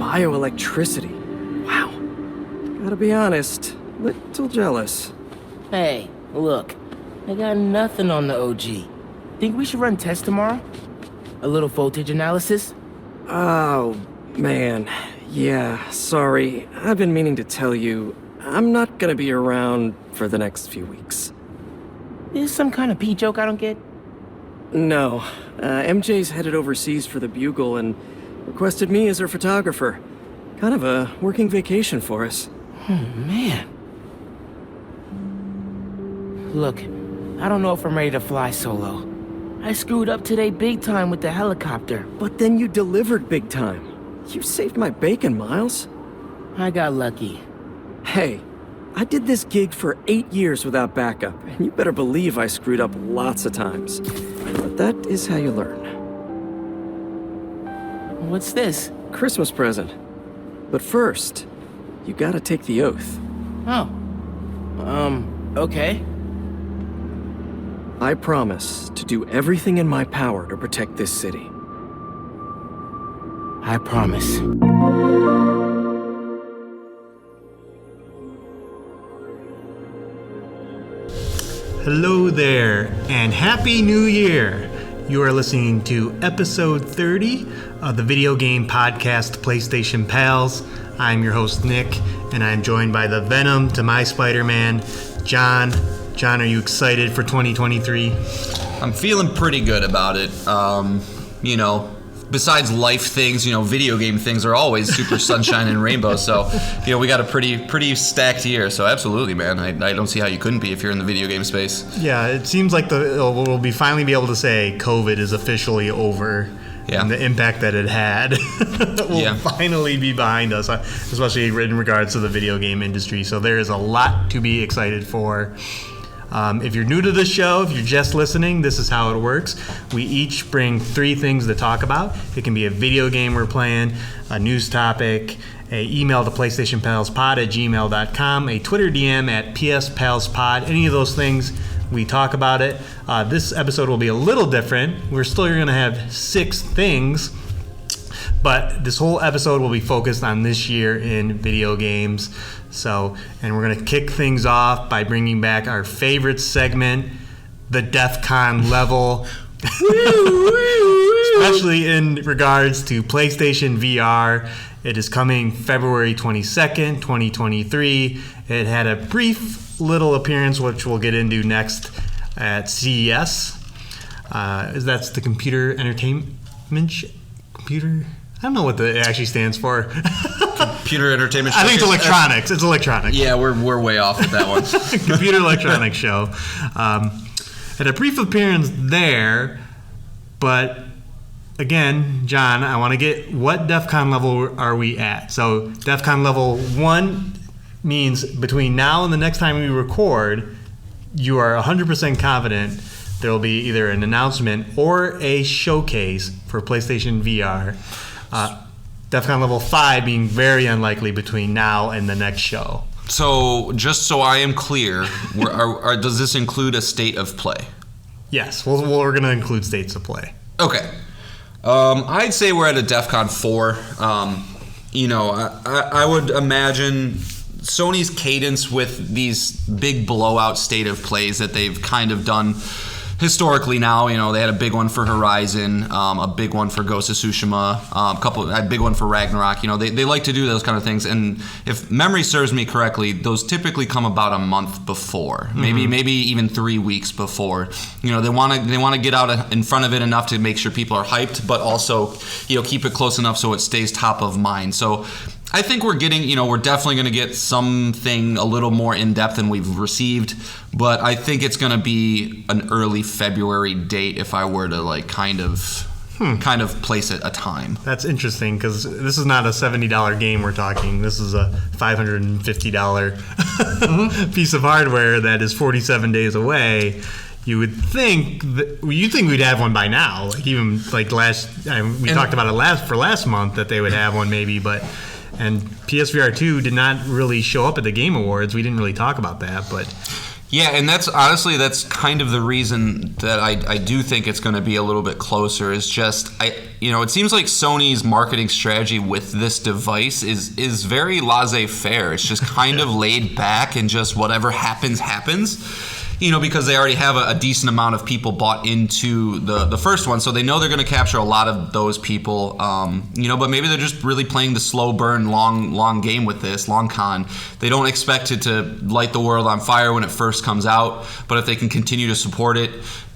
bioelectricity. Wow. Gotta be honest, little jealous. Hey, look. I got nothing on the OG. Think we should run tests tomorrow? A little voltage analysis? Oh, man. Yeah, sorry. I've been meaning to tell you, I'm not gonna be around for the next few weeks. Is this some kind of pee joke I don't get? No. MJ's headed overseas for the Bugle and requested me as her photographer. Kind of a working vacation for us. Oh, man. Look, I don't know if I'm ready to fly solo. I screwed up today big time with the helicopter. But then you delivered big time. You saved my bacon, Miles. I got lucky. Hey, I did this gig for 8 years without backup, and you better believe I screwed up lots of times. But that is how you learn. What's this? Christmas present. But first, you gotta take the oath. Oh. Okay. I promise to do everything in my power to protect this city. I promise. Hello there, and Happy New Year! You are listening to episode 30 of the video game podcast PlayStation Pals. I'm your host, Nick, and I'm joined by the Venom to my Spider-Man, Jon. Jon, are you excited for 2023? I'm feeling pretty good about it. Besides life things, video game things are always super sunshine and rainbows. So, we got a pretty stacked year. So absolutely, man. I don't see how you couldn't be if you're in the video game space. Yeah, it seems like we'll finally be able to say COVID is officially over. Yeah. And the impact that it had will finally be behind us, especially in regards to the video game industry. So there is a lot to be excited for. If you're new to the show, if you're just listening, this is how it works. We each bring 3 things to talk about. It can be a video game we're playing, a news topic, an email to PlayStationPalsPod@gmail.com, a Twitter DM at PSPalsPod. Any of those things, we talk about it. This episode will be a little different. We're still going to have 6 things, but this whole episode will be focused on this year in video games. And we're going to kick things off by bringing back our favorite segment, the Defcon Level. Especially in regards to PlayStation VR. It is coming February 22nd, 2023. It had a brief little appearance, which we'll get into next at CES. That's the Computer Entertainment... I don't know what it actually stands for. Computer Entertainment Show. I think it's electronics. It's electronics. Yeah, we're way off with that one. Computer Electronics Show. Had a brief appearance there, but again, Jon, I want to get what DEFCON level are we at? So DEFCON level 1 means between now and the next time we record, you are 100% confident there will be either an announcement or a showcase for PlayStation VR. DEFCON level 5 being very unlikely between now and the next show. So, just so I am clear, does this include a state of play? Yes, we're going to include states of play. Okay. I'd say we're at a DEFCON 4. I would imagine Sony's cadence with these big blowout state of plays that they've kind of done historically now. They had a big one for Horizon, a big one for Ghost of Tsushima, a big one for Ragnarok. They like to do those kind of things, and if memory serves me correctly, those typically come about a month before, maybe even 3 weeks before. They want to get out in front of it enough to make sure people are hyped, but also keep it close enough so it stays top of mind. So I think we're definitely going to get something a little more in-depth than we've received, but I think it's going to be an early February date if I were to kind of place it a time. That's interesting, because this is not a $70 game we're talking. This is a $550 piece of hardware that is 47 days away. You would think we'd have one by now. We talked about it last month that they would have one maybe, and PSVR 2 did not really show up at the Game Awards. We didn't really talk about that, but Yeah, and that's kind of the reason that I do think it's going to be a little bit closer. Is just it seems like Sony's marketing strategy with this device is very laissez-faire. It's just kind of laid back and just whatever happens. Because they already have a decent amount of people bought into the first one, so they know they're going to capture a lot of those people. But maybe they're just really playing the slow burn, long game with this, long con. They don't expect it to light the world on fire when it first comes out, but if they can continue to support it,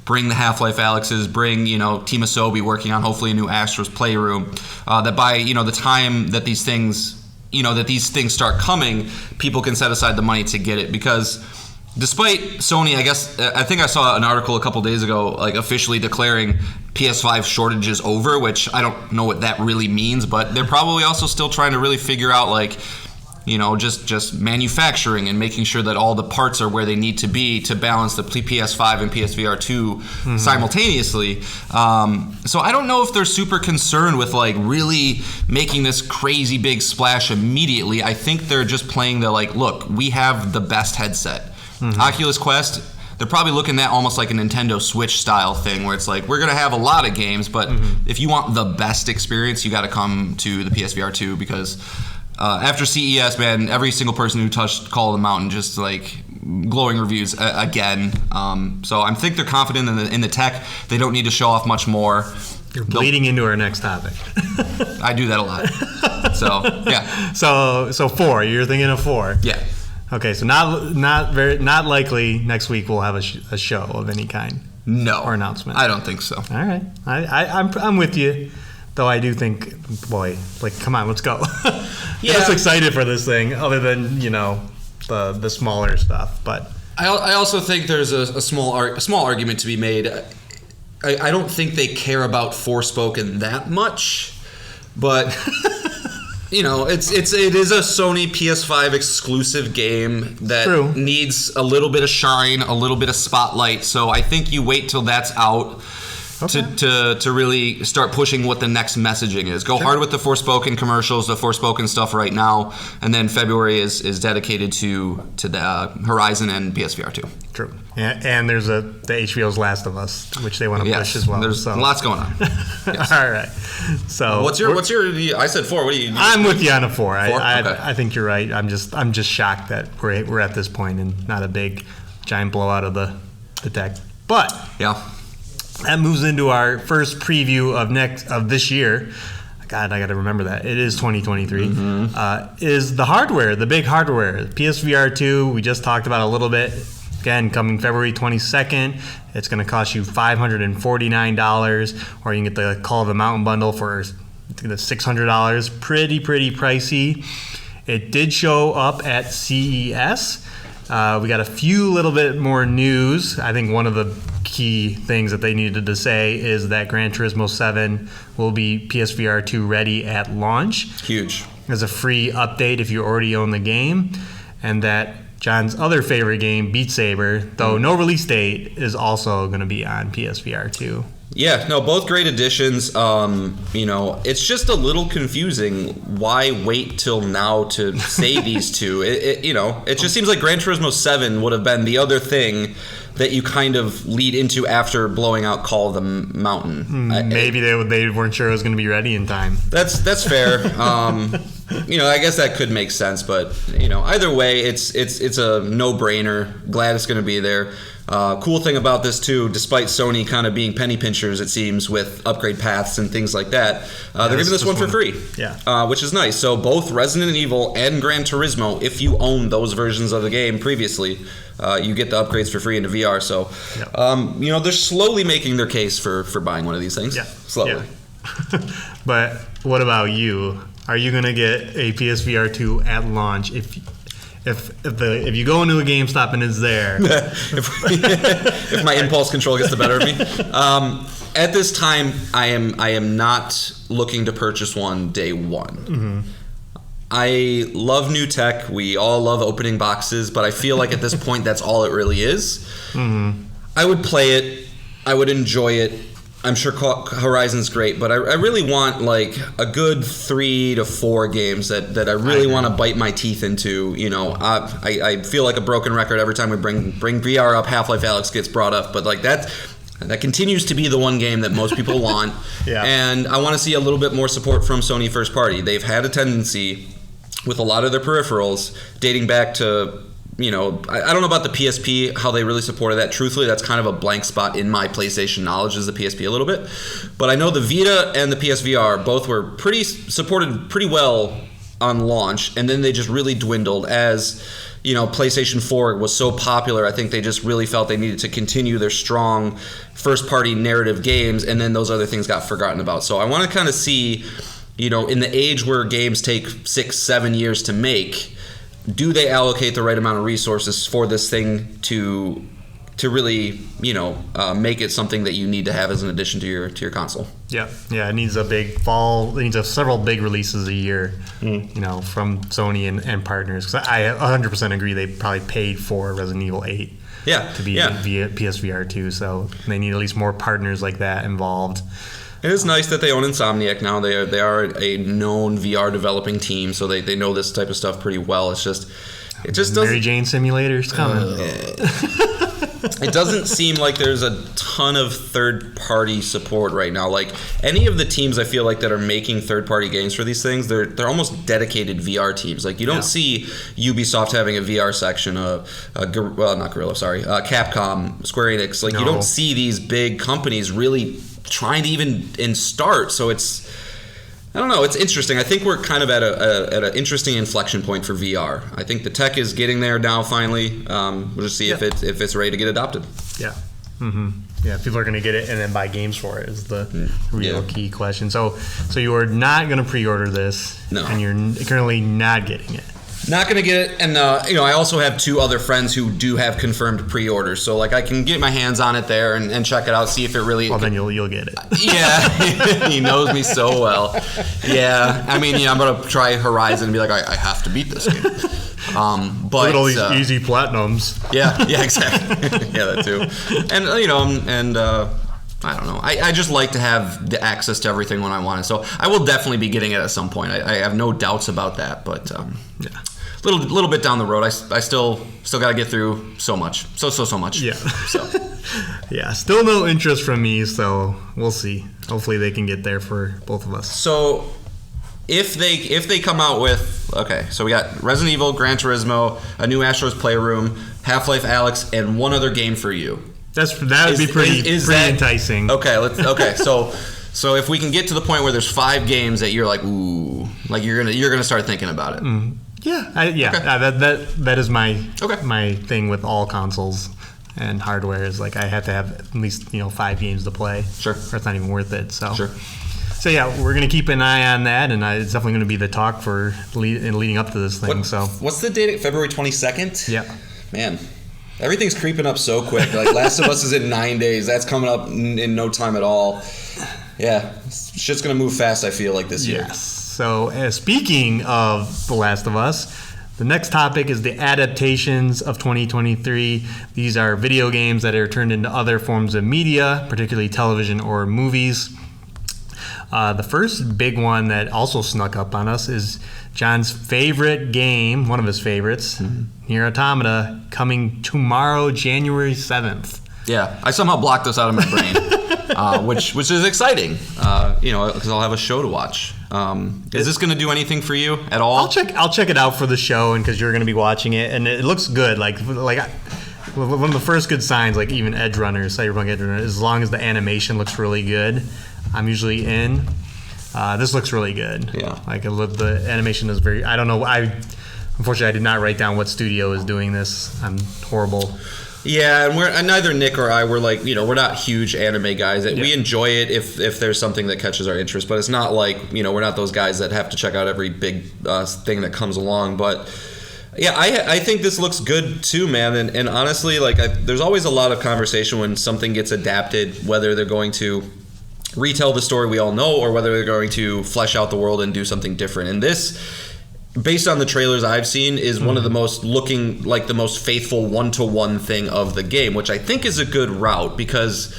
bring the Half-Life Alyxes, bring Team Asobi working on hopefully a new Astro's Playroom, that by the time that these things start coming, people can set aside the money to get it. Because despite Sony, I think I saw an article a couple days ago, like officially declaring PS5 shortage is over, which I don't know what that really means, but they're probably also still trying to really figure out just manufacturing and making sure that all the parts are where they need to be to balance the PS5 and PSVR 2 simultaneously. So I don't know if they're super concerned with really making this crazy big splash immediately. I think they're just playing the look, we have the best headset. Oculus Quest, they're probably looking at almost like a Nintendo Switch style thing where it's like, we're going to have a lot of games, but if you want the best experience, you got to come to the PSVR 2 because after CES, man, every single person who touched Call of the Mountain just glowing reviews again. So I think they're confident in the tech. They don't need to show off much more. You're bleeding into our next topic. I do that a lot. So, yeah. So 4, you're thinking of 4. Yeah. Okay, so not likely next week we'll have a show of any kind. No, or announcement. I don't think so. All right, I'm with you, though. I do think, boy, come on, let's go. Yeah, just excited for this thing. Other than the smaller stuff, but I also think there's a small argument to be made. I don't think they care about Forspoken that much, but. It is a Sony PS5 exclusive game that needs a little bit of shine, a little bit of spotlight. So I think you wait till that's out to really start pushing what the next messaging is. Go hard with the Forspoken commercials, the Forspoken stuff right now, and then February is dedicated to the Horizon and PSVR 2. True. And there's the HBO's Last of Us, which they want to push as well. There's lots going on. Yes. All right. So what's your? I said 4. What do you? I'm with you on a 4. Okay. I think you're right. I'm just shocked that we're at this point and not a big giant blowout of the tech. But yeah. That moves into our first preview of this year. God, I got to remember that. It is 2023. Is the hardware, the big hardware. PSVR 2, we just talked about a little bit. Again, coming February 22nd. It's going to cost you $549, or you can get the Call of the Mountain bundle for the $600. Pretty pricey. It did show up at CES. We got a few little bit more news. I think one of the key things that they needed to say is that Gran Turismo 7 will be PSVR 2 ready at launch. Huge. As a free update if you already own the game. And that John's other favorite game, Beat Saber, though no release date, is also going to be on PSVR 2. Yeah, no, both great additions. It's just a little confusing. Why wait till now to say these two? It just seems like Gran Turismo 7 would have been the other thing that you kind of lead into after blowing out Call of the Mountain. Maybe they weren't sure it was going to be ready in time. That's fair. I guess that could make sense, but either way, it's a no-brainer. Glad it's going to be there. Cool thing about this too, despite Sony kind of being penny pinchers, it seems, with upgrade paths and things like that, they're giving this one for free. Yeah, which is nice. So both Resident Evil and Gran Turismo, if you own those versions of the game previously, you get the upgrades for free into VR. So, they're slowly making their case for buying one of these things. Yeah, slowly. Yeah. But what about you? Are you gonna get a PSVR 2 at launch if you go into a GameStop and it's there? if my impulse control gets the better of me. At this time, I am not looking to purchase one day one. Mm-hmm. I love new tech. We all love opening boxes, but I feel like at this point that's all it really is. Mm-hmm. I would play it. I would enjoy it. I'm sure Horizon's great, but I really want like a good 3 to 4 games that I really want to bite my teeth into. You know, I feel like a broken record every time we bring VR up. Half-Life Alyx gets brought up, but like that continues to be the one game that most people want. Yeah. And I want to see a little bit more support from Sony first party. They've had a tendency with a lot of their peripherals dating back to, you know, I don't know about the PSP, how they really supported that. Truthfully, that's kind of a blank spot in my PlayStation knowledge, is the PSP a little bit. But I know the Vita and the PSVR both were supported pretty well on launch, and then they just really dwindled as, you know, PlayStation 4 was so popular. I think they just really felt they needed to continue their strong first-party narrative games, and then those other things got forgotten about. So I want to kind of see, you know, in the age where games take 6-7 years to make, do they allocate the right amount of resources for this thing to really, you know, make it something that you need to have as an addition to your console? Yeah, it needs a big fall. It needs several big releases a year, you know, from Sony and partners. Because I 100% agree they probably paid for Resident Evil 8 to be via PSVR 2. So they need at least more partners like that involved. It is nice that they own Insomniac now. They are a known VR developing team, so they know this type of stuff pretty well. It just doesn't. Mary Jane Simulator's coming. It doesn't seem like there's a ton of third-party support right now. Like any of the teams, I feel like that are making third-party games for these things, they're almost dedicated VR teams. Like you don't see Ubisoft having a VR section, Capcom, Square Enix. Like you don't see these big companies really trying to even start. So it's, I don't know, it's interesting. I think we're kind of at an interesting inflection point for VR. I think the tech is getting there now finally. We'll just see if it's ready to get adopted. Yeah. Yeah, people are going to get it and then buy games for it is the real key question. So you are not going to pre-order this, and you're currently not getting it. Not going to get it, and you know, I also have 2 other friends who do have confirmed pre-orders, so like I can get my hands on it there and check it out, see if it really. Well, then you'll get it. Yeah, he knows me so well. Yeah, I mean, I'm going to try Horizon and be like, I have to beat this game. But look at all these easy platinums. Yeah, exactly. Yeah, that too. And you know, I don't know. I just like to have the access to everything when I want it. So I will definitely be getting it at some point. I have no doubts about that. But little bit down the road, I still got to get through so much. So much. Yeah. So. Yeah. Still no interest from me. So we'll see. Hopefully they can get there for both of us. So if they come out with so we got Resident Evil, Gran Turismo, a new Astro's Playroom, Half-Life Alyx, and one other game for you. That would be pretty enticing. Okay. So if we can get to the point where there's 5 games that you're like, ooh, like you're gonna start thinking about it. That is my thing with all consoles and hardware is like I have to have at least 5 games to play. Sure. Or it's not even worth it. So. Sure. So yeah, we're gonna keep an eye on that, and it's definitely gonna be the talk for leading up to this thing. What's the date? February 22nd. Yeah. Man. Everything's creeping up so quick. Like Last of Us is in 9 days. That's coming up in no time at all. Yeah, shit's gonna move fast. I feel like this year. Yes. So speaking of The Last of Us, the next topic is the adaptations of 2023. These are video games that are turned into other forms of media, particularly television or movies. The first big one that also snuck up on us is John's favorite game, one of his favorites, Nier Automata, coming tomorrow, January 7th. Yeah, I somehow blocked this out of my brain, which is exciting, because I'll have a show to watch. Is this going to do anything for you at all? I'll check it out for the show, and because you're going to be watching it, and it looks good. Like one of the first good signs, like even Edge Runners, Cyberpunk Edge Runners, as long as the animation looks really good, I'm usually in. This looks really good. Yeah. Like the animation is very. I don't know. Unfortunately I did not write down what studio is doing this. I'm horrible. Yeah, and neither Nick or I were like, we're not huge anime guys. Yeah. We enjoy it if there's something that catches our interest, but it's not like, we're not those guys that have to check out every big thing that comes along. But yeah, I think this looks good too, man. And honestly, there's always a lot of conversation when something gets adapted, whether they're going to retell the story we all know or whether they're going to flesh out the world and do something different. And this, based on the trailers I've seen, is one of the most looking like the most faithful one-to-one thing of the game, which I think is a good route because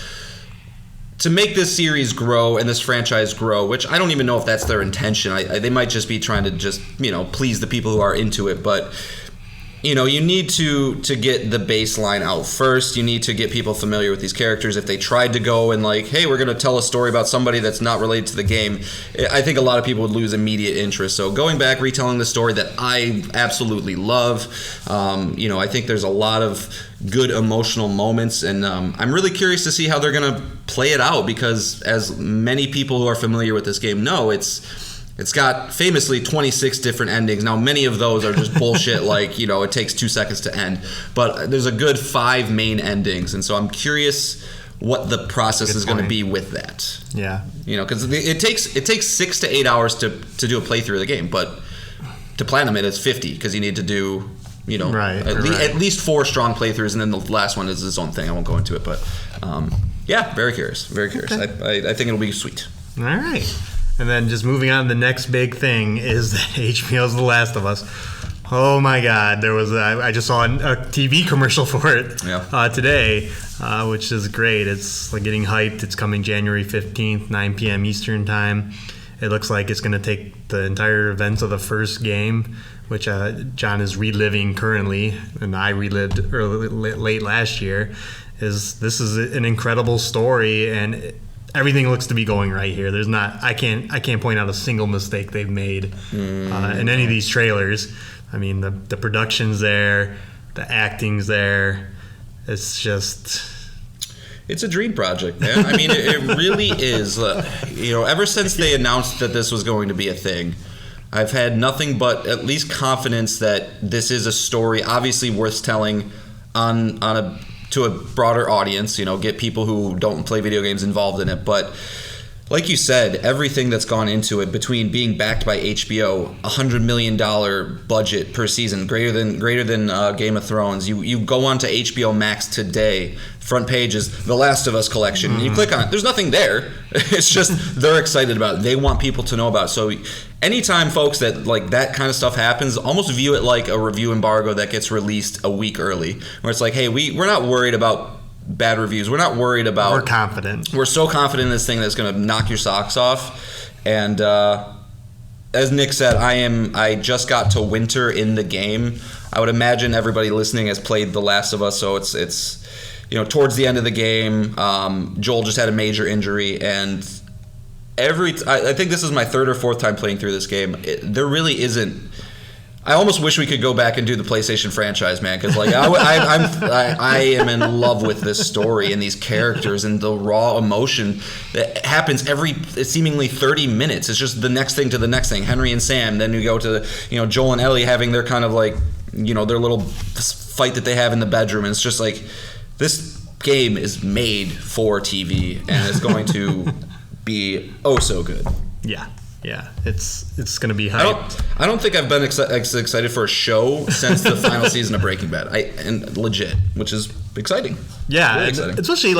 to make this series grow and this franchise grow, which I don't even know if that's their intention. They might just be trying to just, please the people who are into it. But, you need to get the baseline out first. You need to get people familiar with these characters. If they tried to go and hey, we're going to tell a story about somebody that's not related to the game, I think a lot of people would lose immediate interest. So going back, retelling the story that I absolutely love, I think there's a lot of good emotional moments, and I'm really curious to see how they're going to play it out, because as many people who are familiar with this game know, it's got famously 26 different endings. Now, many of those are just bullshit, it takes 2 seconds to end. But there's a good 5 main endings, and so I'm curious what the process is going to be with that. Yeah. Because it takes 6 to 8 hours to do a playthrough of the game, but to platinum it's 50, because you need to do at least 4 strong playthroughs, and then the last one is its own thing. I won't go into it, but very curious. Okay. I think it'll be sweet. All right. And then just moving on, the next big thing is that HBO's The Last of Us. Oh my God, there was I just saw a TV commercial for it today, which is great. It's getting hyped. It's coming January 15th, 9 p.m. Eastern time. It looks like it's going to take the entire events of the first game, which John is reliving currently, and I relived late last year. This is an incredible story, and everything looks to be going right here. I can't point out a single mistake they've made in any of these trailers. I mean, the production's there, the acting's there. It's a dream project, man. I mean, it really is. Ever since they announced that this was going to be a thing, I've had nothing but at least confidence that this is a story obviously worth telling to a broader audience, get people who don't play video games involved in it. But like you said, everything that's gone into it, between being backed by HBO, $100 million budget per season, greater than Game of Thrones. You go onto HBO Max today, front page is The Last of Us collection, and you click on it. There's nothing there. It's just they're excited about it. They want people to know about it. So anytime, folks, that that kind of stuff happens, almost view it like a review embargo that gets released a week early, where it's hey, we're not worried about bad reviews. We're not worried about... We're confident. We're so confident in this thing that's going to knock your socks off. And as Nick said, I just got to winter in the game. I would imagine everybody listening has played The Last of Us, so it's towards the end of the game. Joel just had a major injury, and I think this is my 3rd or 4th time playing through this game. There really isn't... I almost wish we could go back and do the PlayStation franchise, man, because I am in love with this story and these characters and the raw emotion that happens every seemingly 30 minutes. It's just the next thing to the next thing. Henry and Sam, then you go to Joel and Ellie having their kind of their little fight that they have in the bedroom, and it's just this game is made for TV, and it's going to be oh so good. Yeah, it's going to be hype. I don't think I've been excited for a show since the final season of Breaking Bad. And legit, which is exciting. Yeah, really exciting. Especially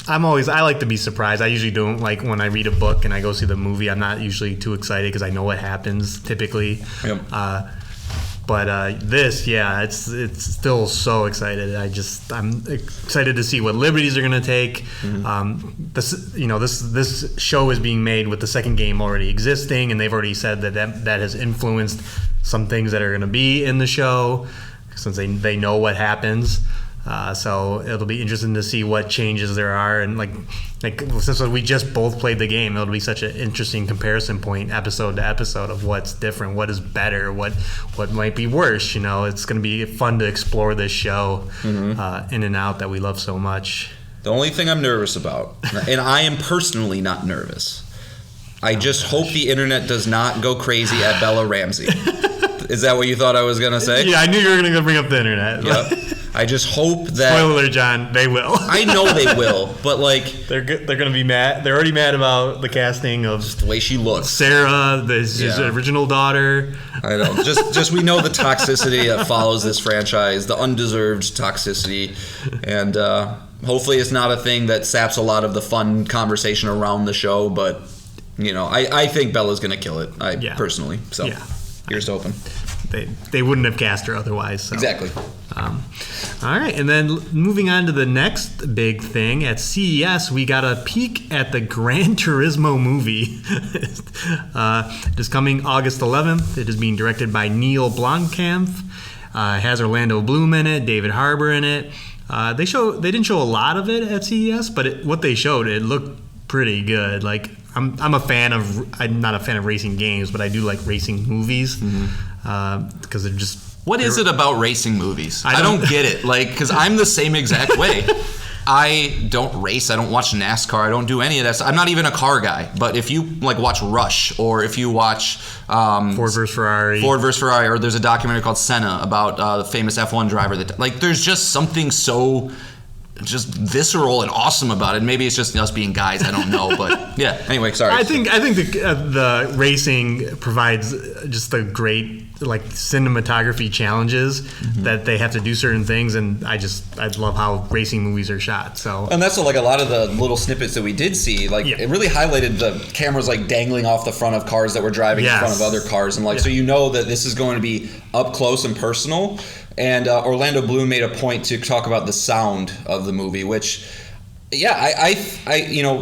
I like to be surprised. I usually don't when I read a book and I go see the movie. I'm not usually too excited because I know what happens typically. Yep. But this, it's still so excited. I'm excited to see what liberties they're going to take. Mm-hmm. This show is being made with the second game already existing, and they've already said that has influenced some things that are going to be in the show, since they know what happens. So it'll be interesting to see what changes there are, and since we just both played the game, it'll be such an interesting comparison point, episode to episode, of what's different, what is better, what might be worse. It's going to be fun to explore this show in and out that we love so much. The only thing I'm nervous about, and I am personally not nervous, I just hope the internet does not go crazy at Bella Ramsey. Is that what you thought I was going to say? Yeah, I knew you were going to bring up the internet. Yep. I just hope that... Spoiler alert, John. They will. I know they will, but they're going to be mad. They're already mad about the casting of... Just the way she looks. Sarah, his original daughter. I know. Just we know the toxicity that follows this franchise, the undeserved toxicity, and hopefully it's not a thing that saps a lot of the fun conversation around the show, but, I think Bella's going to kill it, personally. So, here's to hoping. they wouldn't have cast her otherwise. So. Exactly. All right, and then moving on to the next big thing at CES, we got a peek at the Gran Turismo movie. It is coming August 11th. It is being directed by Neil Blomkamp. It has Orlando Bloom in it, David Harbour in it. They didn't show a lot of it at CES, but what they showed, it looked pretty good. Like I'm not a fan of racing games, but I do like racing movies because they're just. What is it about racing movies? I don't get it. Like, because I'm the same exact way. I don't race. I don't watch NASCAR. I don't do any of that stuff. I'm not even a car guy. But if you like watch Rush, or if you watch Ford vs. Ferrari, or there's a documentary called Senna about the famous F1 driver that like there's just something so just visceral and awesome about it. Maybe it's just us being guys. I don't know, but yeah. Anyway, sorry. I think the racing provides just the great like cinematography challenges that they have to do certain things, and I love how racing movies are shot. So and that's like a lot of the little snippets that we did see. Like it really highlighted the cameras like dangling off the front of cars that were driving in front of other cars, and like so you know that this is going to be up close and personal. And Orlando Bloom made a point to talk about the sound of the movie, which, I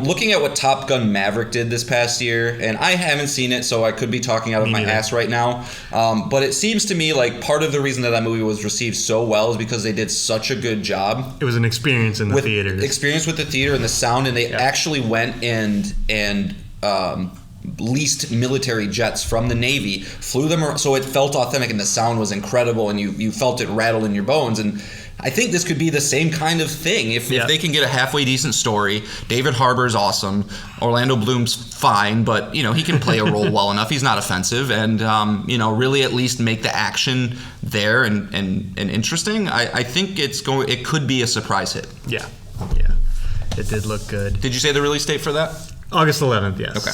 looking at what Top Gun Maverick did this past year, and I haven't seen it, so I could be talking out of my ass right now. But it seems to me like part of the reason that movie was received so well is because they did such a good job. It was an experience in the theater. Experience with the theater and the sound, and they actually went and leased military jets from the Navy, flew them so it felt authentic and the sound was incredible and you felt it rattle in your bones. And I think this could be the same kind of thing if they can get a halfway decent story. David Harbour is awesome. Orlando Bloom's fine, but he can play a role well enough. He's not offensive, and really at least make the action there and interesting. I think it could be a surprise hit. Yeah, it did look good. Did you say the release date for that? August 11th, yes. Okay.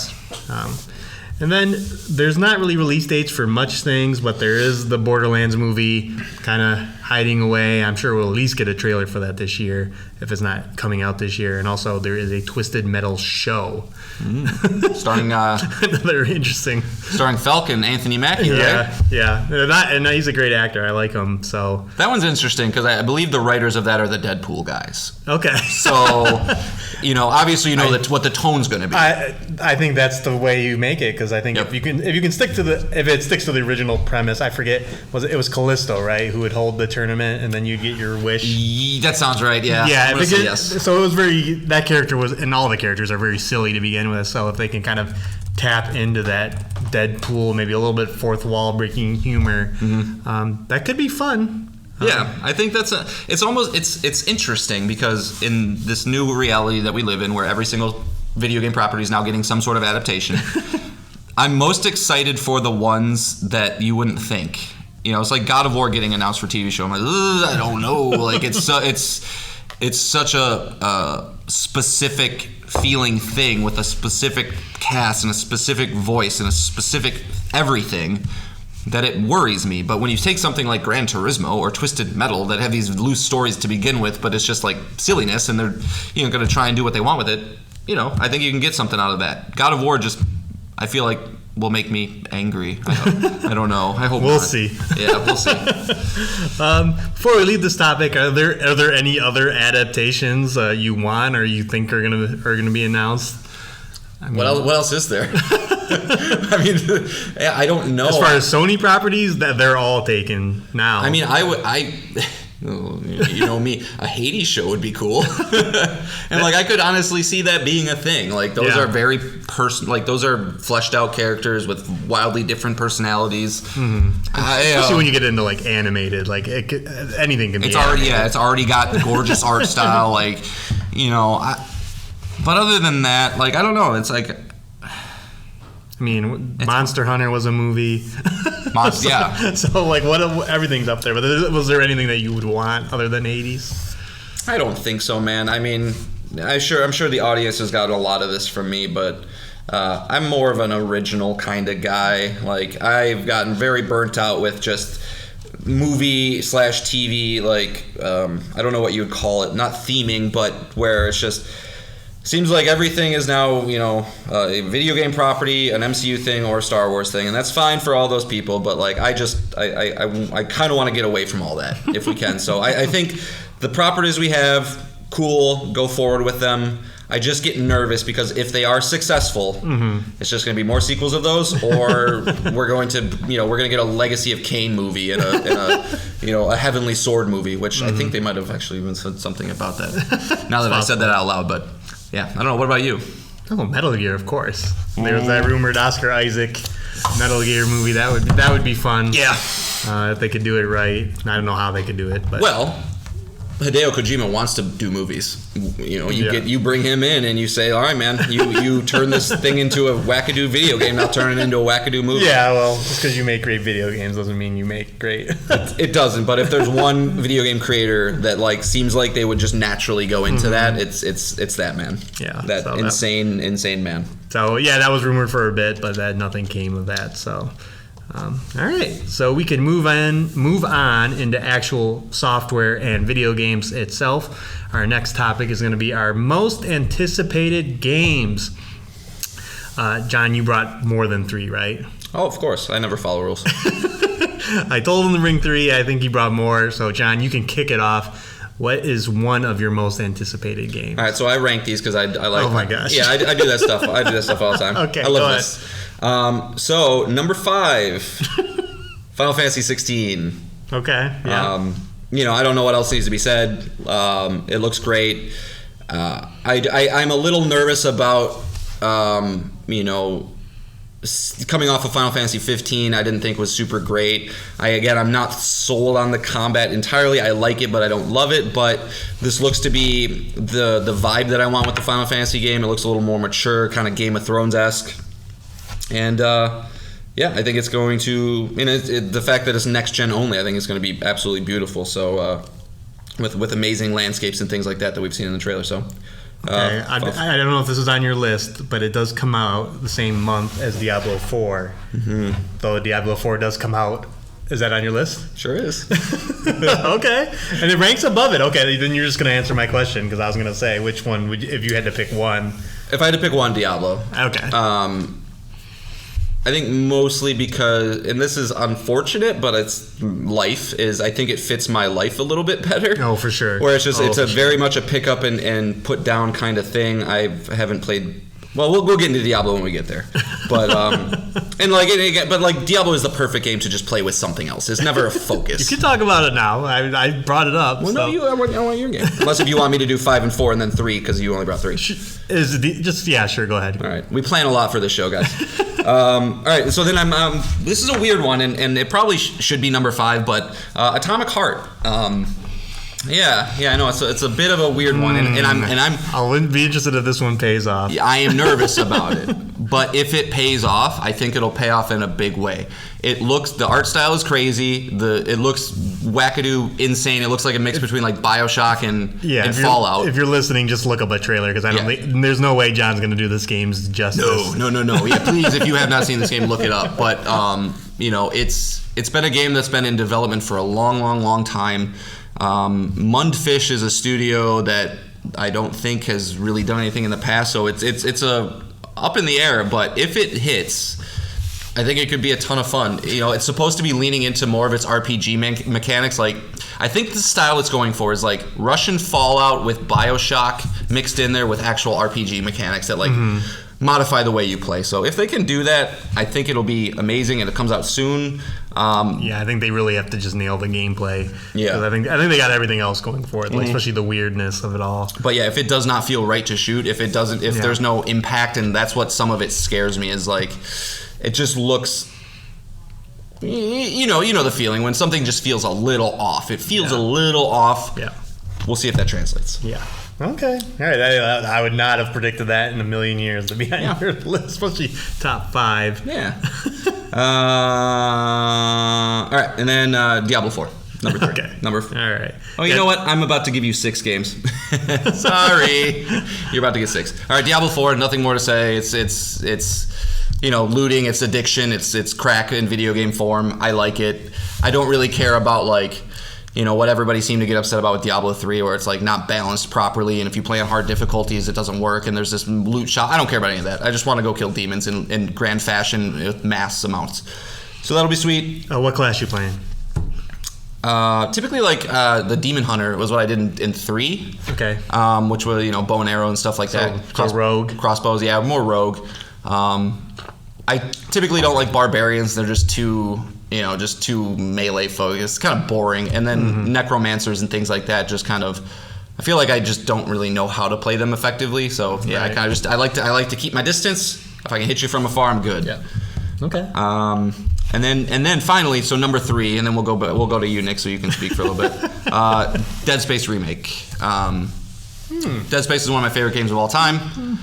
And then there's not really release dates for much things, but there is the Borderlands movie kind of hiding away. I'm sure we'll at least get a trailer for that this year, if it's not coming out this year. And also there is a Twisted Metal show. Starring another interesting. Starring Falcon, Anthony Mackie, right? Yeah. And he's a great actor. I like him. So that one's interesting because I believe the writers of that are the Deadpool guys. Okay. So, obviously that's what the tone's going to be. I think that's the way you make it, because I think if it sticks to the original premise, I forget, it was Callisto, right, who would hold the tournament and then you'd get your wish. That sounds right. Yeah. Yeah. Yes. So it was that character was, and all the characters are very silly to begin with. So if they can kind of tap into that Deadpool, maybe a little bit fourth wall breaking humor, that could be fun. Yeah, I think it's interesting because in this new reality that we live in, where every single video game property is now getting some sort of adaptation, I'm most excited for the ones that you wouldn't think. It's like God of War getting announced for TV show. I'm like, I don't know. Like it's such a specific feeling thing with a specific cast and a specific voice and a specific everything that it worries me. But when you take something like Gran Turismo or Twisted Metal that have these loose stories to begin with, but it's just like silliness and they're going to try and do what they want with it, I think you can get something out of that. God of War I feel like will make me angry. I don't know. I hope we'll not. see. Yeah, we'll see. Before we leave this topic, are there any other adaptations you want or you think are gonna be announced? What else is there? I mean, I don't know. As far as Sony properties, that they're all taken now. I mean, me, a Hades show would be cool. And I could honestly see that being a thing. Those are very those are fleshed out characters with wildly different personalities. Especially when you get into animated, anything can be. It's already got the gorgeous art style. But other than that, I don't know. It's Monster Hunter was a movie. So what? Everything's up there. But was there anything that you would want other than 80s? I don't think so, man. I mean, I'm sure the audience has gotten a lot of this from me, but I'm more of an original kind of guy. I've gotten very burnt out with just movie/TV. I don't know what you would call it. Not theming, but where it's just seems like everything is now, a video game property, an MCU thing, or a Star Wars thing, and that's fine for all those people. But like, I kind of want to get away from all that if we can. So I think the properties we have, cool, go forward with them. I just get nervous because if they are successful, it's just going to be more sequels of those, or we're going to get a Legacy of Kain movie and a Heavenly Sword movie, which I think they might have actually even said something about that. Now that I said that out loud, but yeah, I don't know. What about you? Oh, Metal Gear, of course. There was that rumored Oscar Isaac Metal Gear movie. That would be fun. Yeah, if they could do it right. I don't know how they could do it, but well. Hideo Kojima wants to do movies. You bring him in and you say, all right, man, you turn this thing into a wackadoo video game, now turn it into a wackadoo movie. Yeah, well, just because you make great video games doesn't mean you make great. It doesn't, but if there's one video game creator that like seems like they would just naturally go into that, it's that man. Yeah. That insane man. So yeah, that was rumored for a bit, but nothing came of that, so all right, so we can move on into actual software and video games itself. Our next topic is going to be our most anticipated games. John, you brought more than 3, right? Oh, of course. I never follow rules. I told him to bring 3. I think he brought more. So, John, you can kick it off. What is one of your most anticipated games? All right, so I rank these because I like. Oh my gosh! Yeah, I do that stuff. I do that stuff all the time. Okay, I love this. So number 5, Final Fantasy 16. Okay. Yeah. I don't know what else needs to be said. It looks great. I'm a little nervous about coming off of Final Fantasy 15. I didn't think was super great. I'm not sold on the combat entirely. I like it, but I don't love it. But this looks to be the vibe that I want with the Final Fantasy game. It looks a little more mature, kind of Game of Thrones-esque. And I think it's going to. The fact that it's next gen only, I think it's going to be absolutely beautiful. So with amazing landscapes and things like that we've seen in the trailer. So. Okay. I don't know if this is on your list, but it does come out the same month as Diablo 4. Though Diablo 4 does come out. Is that on your list? Sure is. Okay. And it ranks above it. Okay, then you're just going to answer my question, because I was going to say, which one would you, if you had to pick one? If I had to pick one, Diablo. Okay. I think mostly because, and this is unfortunate, but it's life, is I think it fits my life a little bit better. Oh, for sure. Where it's very much a pick up and put down kind of thing. I haven't played. Well, we'll get into Diablo when we get there, but Diablo is the perfect game to just play with something else. It's never a focus. You can talk about it now. I brought it up. Well, no, I want your game. Unless if you want me to do 5 and 4 and then 3 because you only brought 3. Sure, go ahead. All right, we plan a lot for this show, guys. All right, so then this is a weird one, and it probably should be number 5, but Atomic Heart. Yeah, I know it's a bit of a weird one, and I'll be interested if this one pays off. I am nervous about it, but if it pays off, I think it'll pay off in a big way. The art style is crazy. It looks wackadoo, insane. It looks like a mix between like BioShock and Fallout. If you're listening, just look up a trailer because there's no way John's going to do this game's justice. No. Yeah, please, if you have not seen this game, look it up. But it's been a game that's been in development for a long time. Mundfish is a studio that I don't think has really done anything in the past, so it's up in the air. But if it hits, I think it could be a ton of fun. It's supposed to be leaning into more of its RPG mechanics. Like, I think the style it's going for is like Russian Fallout with BioShock mixed in there with actual RPG mechanics that modify the way you play. So if they can do that, I think it'll be amazing, and it comes out soon. I think they really have to just nail the gameplay. Yeah, I think they got everything else going for it, especially the weirdness of it all. But yeah, if it does not feel right to shoot, if there's no impact, and that's what some of it scares me, is like it just looks. You know the feeling when something just feels a little off. It feels a little off. Yeah, we'll see if that translates. Yeah. Okay. All right. I would not have predicted that in a million years to be on your list, especially top 5. Yeah. All right. And then Diablo 4, number 3. Okay. Number 4. All right. Oh, you know what? I'm about to give you 6 games. Sorry. You're about to get 6. All right. Diablo 4, nothing more to say. It's looting, it's addiction, it's crack in video game form. I like it. I don't really care about what everybody seemed to get upset about with Diablo 3, where it's like not balanced properly, and if you play on hard difficulties, it doesn't work, and there's this loot shop. I don't care about any of that. I just want to go kill demons in grand fashion with mass amounts. So that'll be sweet. What class you playing? Typically, like the Demon Hunter was what I did in 3. Okay. Which was bow and arrow and stuff like that. So rogue. Crossbows, yeah, more rogue. I typically don't like barbarians. They're just too melee focused. It's kind of boring. And then necromancers and things like that just kind of. I feel like I just don't really know how to play them effectively. So yeah, Right. I kind of I like to keep my distance. If I can hit you from afar, I'm good. Yeah. Okay. And then finally, so number 3, and then we'll go to you, Nick, so you can speak for a little bit. Dead Space remake. Dead Space is one of my favorite games of all time.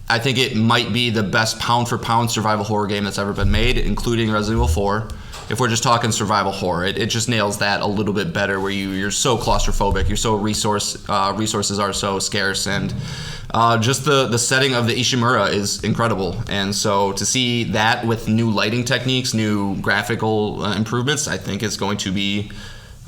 I think it might be the best pound for pound survival horror game that's ever been made, including Resident Evil 4. If we're just talking survival horror, it just nails that a little bit better. Where you're so claustrophobic, you're so resources are so scarce, and just the setting of the Ishimura is incredible. And so to see that with new lighting techniques, new graphical improvements, I think it's going to be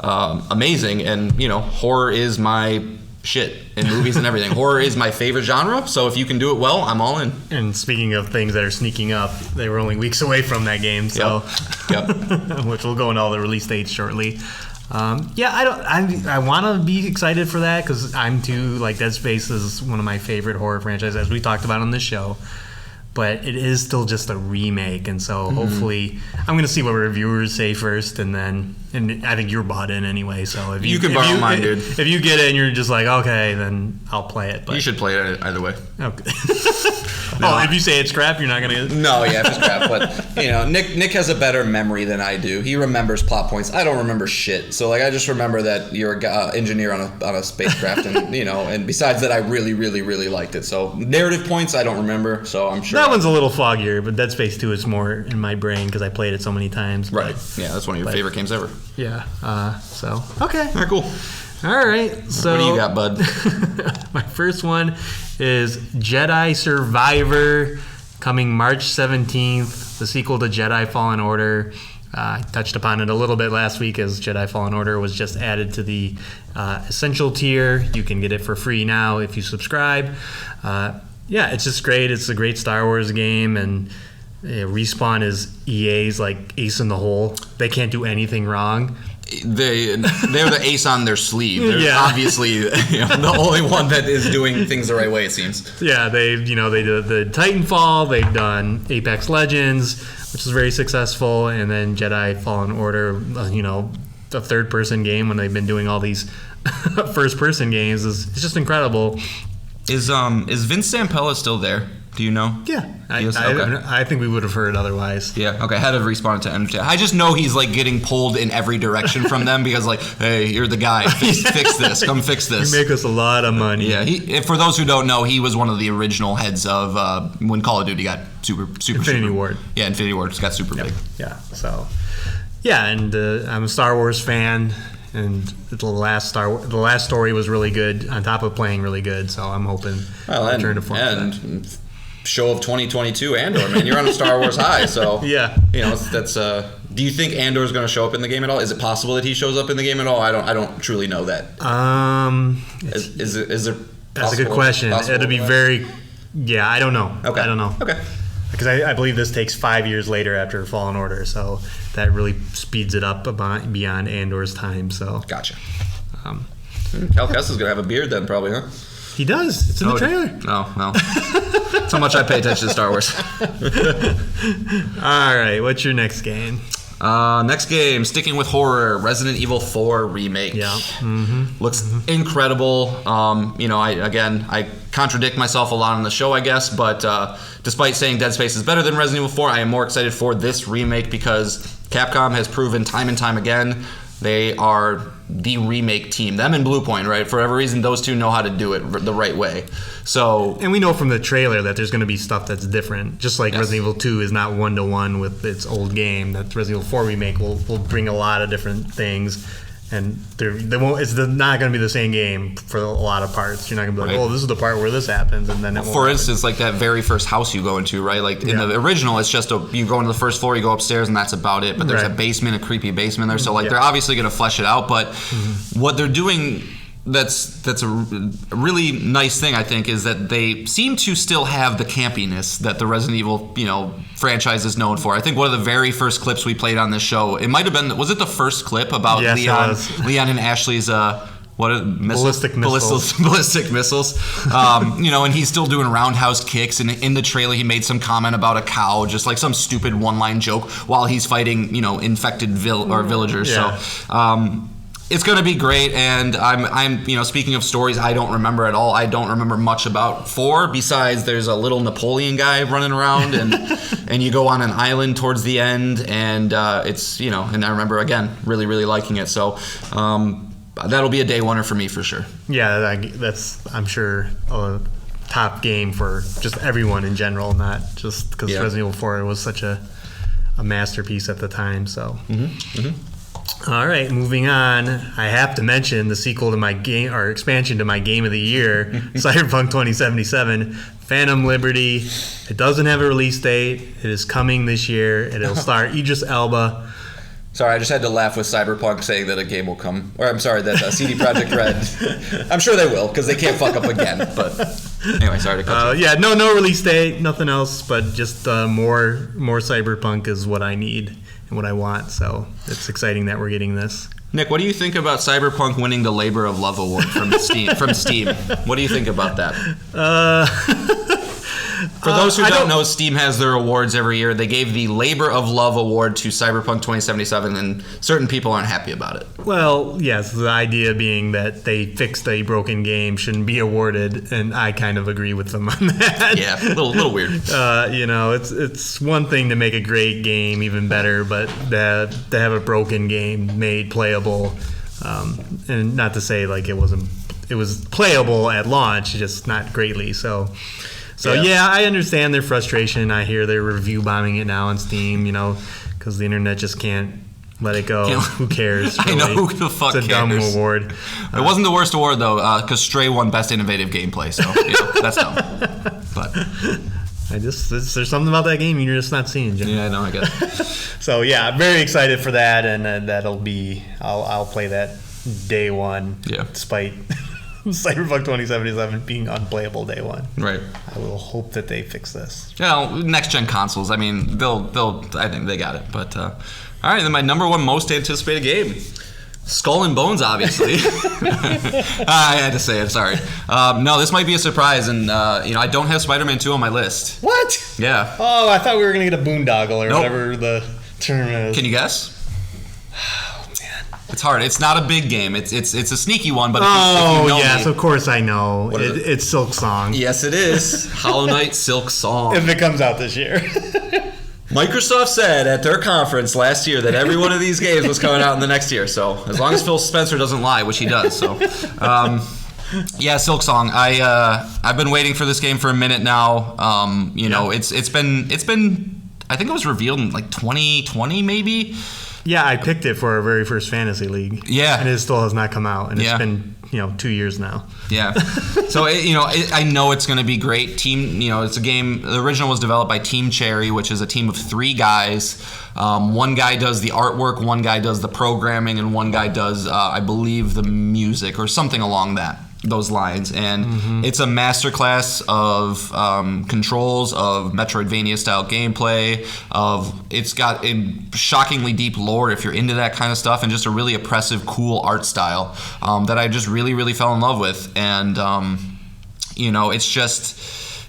amazing. And horror is my shit in movies and everything. Horror is my favorite genre, so if you can do it well, I'm all in. And speaking of things that are sneaking up, they were only weeks away from that game, so Yep. which will go into all the release dates shortly. I want to be excited for that because I'm too, like, Dead Space is one of my favorite horror franchises, as we talked about on this show. But it is still just a remake, and so hopefully I'm going to see what reviewers say first, and I think you're bought in anyway. So if You can borrow mine, dude. If you get it and you're just like, okay, then I'll play it. But You should play it either way. okay. If you say it's crap, you're not going to. No, yeah, it's crap. But Nick has a better memory than I do. He remembers plot points. I don't remember shit. So I just remember that you're an engineer on a spacecraft, and and besides that, I really, really, really liked it. So narrative points, I don't remember. So I'm sure That one's a little foggier, but Dead Space 2 is more in my brain because I played it so many times. Right. Yeah, that's one of your favorite games ever. Yeah. So okay. All right, cool. All right. So What do you got, bud? My first one is Jedi Survivor, coming March 17th, the sequel to Jedi Fallen Order. I touched upon it a little bit last week as Jedi Fallen Order was just added to the Essential tier. You can get it for free now if you subscribe. Yeah, it's just great. It's a great Star Wars game, and Respawn is EA's like ace in the hole. They can't do anything wrong. They're the ace on their sleeve. They're obviously the only one that is doing things the right way, it seems. Yeah, they did the Titanfall. They've done Apex Legends, which is very successful, and then Jedi Fallen Order. The third-person game when they've been doing all these first-person games it's just incredible. Is Vince Zampella still there? Do you know? Yeah, Okay. I think we would have heard otherwise. Yeah, okay. Head of Respawn to Entertainment. I just know he's like getting pulled in every direction from them because like, hey, you're the guy. Fix this. Come fix this. You make us a lot of money. Yeah. For those who don't know, he was one of the original heads of when Call of Duty got super Infinity Ward. Yeah, Infinity Ward got super big. Yeah. So, yeah, and I'm a Star Wars fan. And the last story was really good. On top of playing really good, so I'm hoping return to form. And show of 2022, Andor, man, you're on a Star Wars high. So yeah, that's. Do you think Andor is going to show up in the game at all? Is it possible that he shows up in the game at all? I don't truly know that. Is there? That's a good question. It'll be very. Yeah, I don't know. Okay. I don't know. Okay. Because I believe this takes 5 years later after Fallen Order, so that really speeds it up beyond Andor's time. So gotcha. Cal Kestis is gonna have a beard then, probably, huh? He does. It's in the trailer. Oh, well. That's how much I pay attention to Star Wars. All right, what's your next game? Next game, sticking with horror, Resident Evil 4 remake. Yeah. Looks incredible. I contradict myself a lot on the show, I guess, but despite saying Dead Space is better than Resident Evil 4, I am more excited for this remake because Capcom has proven time and time again they are the remake team. Them and Bluepoint, right? For whatever reason, those two know how to do it the right way. So, and we know from the trailer that there's going to be stuff that's different. Just like Resident Evil 2 is not one-to-one with its old game, that Resident Evil 4 remake will bring a lot of different things. And they won't. It's not going to be the same game for a lot of parts. You're not going to be like, Right. oh, this is the part where this happens, and then it won't For happen. instance, like that very first house you go into, right? Like in the original, it's just you go into the first floor, you go upstairs, and that's about it. But there's Right. a basement, a creepy basement there. So like they're obviously going to flesh it out. But what they're doing that's a really nice thing, I think, is that they seem to still have the campiness that the Resident Evil, franchise is known for. I think one of the very first clips we played on this show, it might have been, was it the first clip about Yes, it was. Leon and Ashley's Ballistic missiles. ballistic missiles. And he's still doing roundhouse kicks. And in the trailer, he made some comment about a cow, just like some stupid one-line joke while he's fighting, infected villagers. Yeah. So. It's going to be great, and I'm speaking of stories I don't remember at all. I don't remember much about 4 besides there's a little Napoleon guy running around, and you go on an island towards the end, and it's and I remember again really really liking it. So that'll be a day oneer for me for sure. Yeah, that's I'm sure a top game for just everyone in general, not just because Resident Evil 4 was such a masterpiece at the time. So. All right, moving on. I have to mention the sequel to my game, or expansion to my game of the year, Cyberpunk 2077, Phantom Liberty. It doesn't have a release date. It is coming this year. It'll star Idris Elba. Sorry, I just had to laugh with Cyberpunk saying that a game will come. Or I'm sorry, that CD Projekt Red. I'm sure they will, because they can't fuck up again. But anyway, sorry to cut you. No release date, nothing else, but just more Cyberpunk is what I need and what I want. So it's exciting that we're getting this. Nick, what do you think about Cyberpunk winning the Labor of Love Award from Steam? What do you think about that? For those who don't know, Steam has their awards every year. They gave the Labor of Love Award to Cyberpunk 2077, and certain people aren't happy about it. Well, yes, the idea being that they fixed a broken game shouldn't be awarded, and I kind of agree with them on that. Yeah, a little weird. It's one thing to make a great game even better, but to have a broken game made playable, and not to say like it was playable at launch, just not greatly. So yeah, I understand their frustration. I hear they're review bombing it now on Steam, because the internet just can't let it go. Who cares? Really? I know, who the fuck cares? It's a dumb award. It wasn't the worst award, though, because Stray won Best Innovative Gameplay, so that's dumb. But there's something about that game you're just not seeing, Jim. Yeah, I know, I guess. So, yeah, I'm very excited for that, and that'll be... I'll play that day one, despite... Cyberpunk 2077 being unplayable day one. Right. I will hope that they fix this. Next gen consoles. I mean, they'll. I think they got it. But all right, then my number one most anticipated game, Skull and Bones, obviously. I had to say it. Sorry. No, this might be a surprise, and I don't have Spider-Man 2 on my list. What? Yeah. Oh, I thought we were gonna get a boondoggle or whatever the term is. Can you guess? It's hard. It's not a big game. It's a sneaky one, but if you know yes, me, of course I know. It's Silk Song. Yes, it is. Hollow Knight Silk Song. If it comes out this year. Microsoft said at their conference last year that every one of these games was coming out in the next year. So as long as Phil Spencer doesn't lie, which he does. So, Silk Song. I've been waiting for this game for a minute now. It's been. I think it was revealed in like 2020, maybe. Yeah, I picked it for our very first fantasy league. Yeah, and it still has not come out, and it's been 2 years now. Yeah, so I know it's going to be great. It's a game. The original was developed by Team Cherry, which is a team of 3 guys. One guy does the artwork, one guy does the programming, and one guy does, I believe, the music or something along those lines. And it's a masterclass of controls, of Metroidvania style gameplay, it's got a shockingly deep lore if you're into that kind of stuff, and just a really oppressive, cool art style that I just really, really fell in love with. And it's just,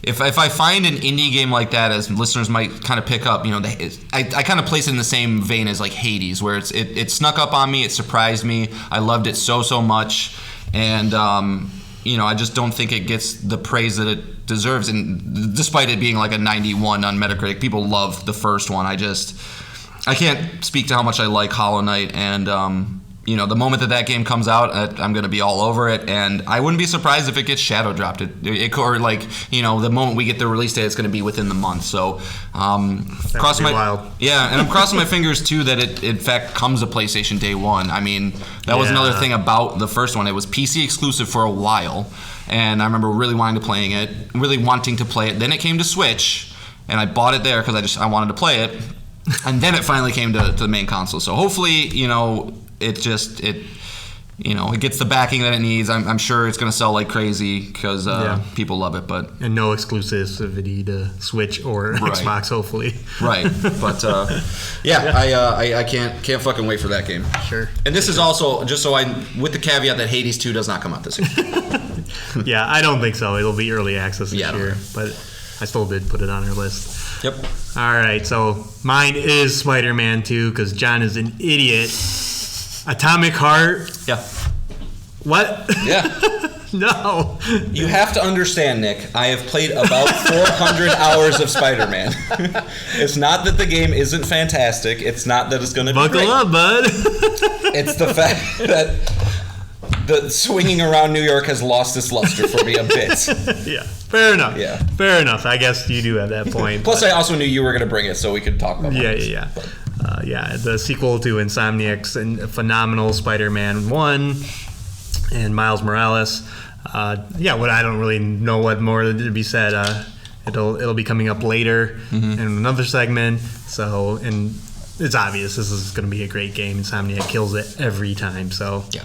if I find an indie game like that, as listeners might kind of pick up, I kind of place it in the same vein as like Hades, where it snuck up on me, it surprised me, I loved it so much. And, I just don't think it gets the praise that it deserves. And despite it being like a 91 on Metacritic, people love the first one. I can't speak to how much I like Hollow Knight. And, the moment that game comes out, I'm going to be all over it, and I wouldn't be surprised if it gets shadow dropped. Or the moment we get the release date, it's going to be within the month. So, crossing wild. Yeah, and I'm crossing my fingers too that it in fact comes to PlayStation Day 1. I mean, that was another thing about the first one. It was PC exclusive for a while, and I remember really wanting to play it. Then it came to Switch, and I bought it there because I wanted to play it, and then it finally came to the main console. So hopefully, it gets the backing that it needs. I'm sure it's going to sell like crazy because people love it. And no exclusivity to Switch or Xbox, hopefully. Right, but I can't fucking wait for that game. Sure. And this is also just with the caveat that Hades 2 does not come out this year. Yeah, I don't think so. It'll be early access this year, but I still did put it on our list. Yep. All right, so mine is Spider-Man 2 because John is an idiot. Atomic Heart. Yeah. What? Yeah. No. You have to understand, Nick, I have played about 400 hours of Spider-Man. It's not that the game isn't fantastic. It's not that it's going to be great. Buckle up, bud. It's the fact that the swinging around New York has lost its luster for me a bit. Yeah. Fair enough. Yeah. Fair enough. I guess you do have that point. Plus, I also knew you were going to bring it, so we could talk about it. Yeah. The sequel to Insomniac's and phenomenal Spider-Man 1 and Miles Morales. I don't really know what more to be said. It'll be coming up later in another segment. So, and it's obvious this is going to be a great game. Insomniac kills it every time. So yeah.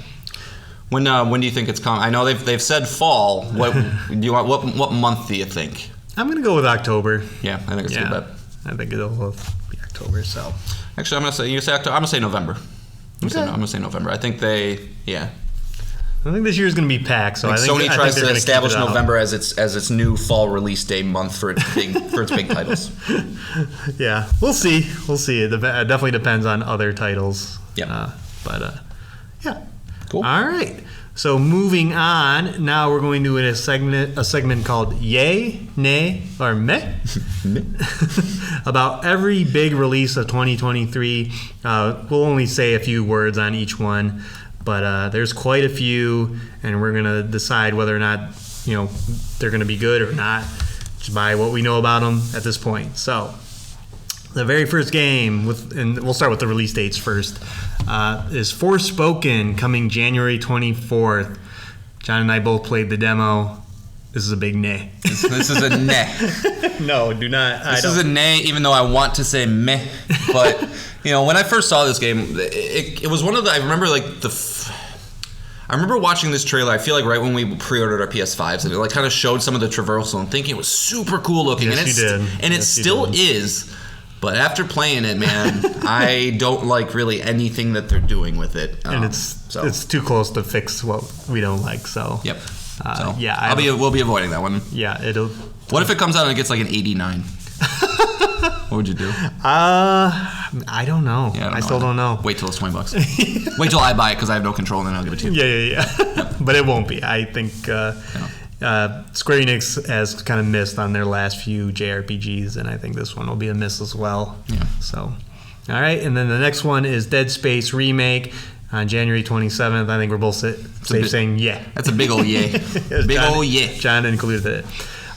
When do you think it's coming? I know they've said fall. What do you want? What month do you think? I'm going to go with October. Yeah, I think it's a good bet. I think it'll be October. So actually, I'm going to say October. I'm going to say November. I'm going to say November. I think I think this year's going to be packed. So I think Sony tries to establish November as its new fall release day month for its big titles. Yeah, we'll see. It definitely depends on other titles. Yeah. Yeah. Cool. All right. So moving on, now we're going to do a segment called Yay, Nay, or Meh, about every big release of 2023. We'll only say a few words on each one, but there's quite a few, and we're going to decide whether or not they're going to be good or not just by what we know about them at this point. So the very first game, and we'll start with the release dates first, is Forspoken, coming January 24th. John and I both played the demo. This is a big nay. This is a nay. No, do not. This is a nay, even though I want to say meh. But, when I first saw this game, it was one of the, I remember I remember watching this trailer, I feel like right when we pre-ordered our PS5s, and it kind of showed some of the traversal and thinking it was super cool looking. Yes, you did. And it still is. But after playing it, man, I don't like really anything that they're doing with it. And it's too close to fix what we don't like. So yep. We'll be avoiding that one. Yeah, What if it comes out and it gets like an 89? What would you do? I don't know. Yeah, I still don't know. Wait till it's $20. Wait till I buy it because I have no control, and then I'll give it to you. Yeah. But it won't be. I think Square Enix has kind of missed on their last few JRPGs, and I think this one will be a miss as well. Yeah. So, all right, and then the next one is Dead Space Remake on January 27th. I think we're both saying yeah. That's a big old yay. Old yeah. John included it.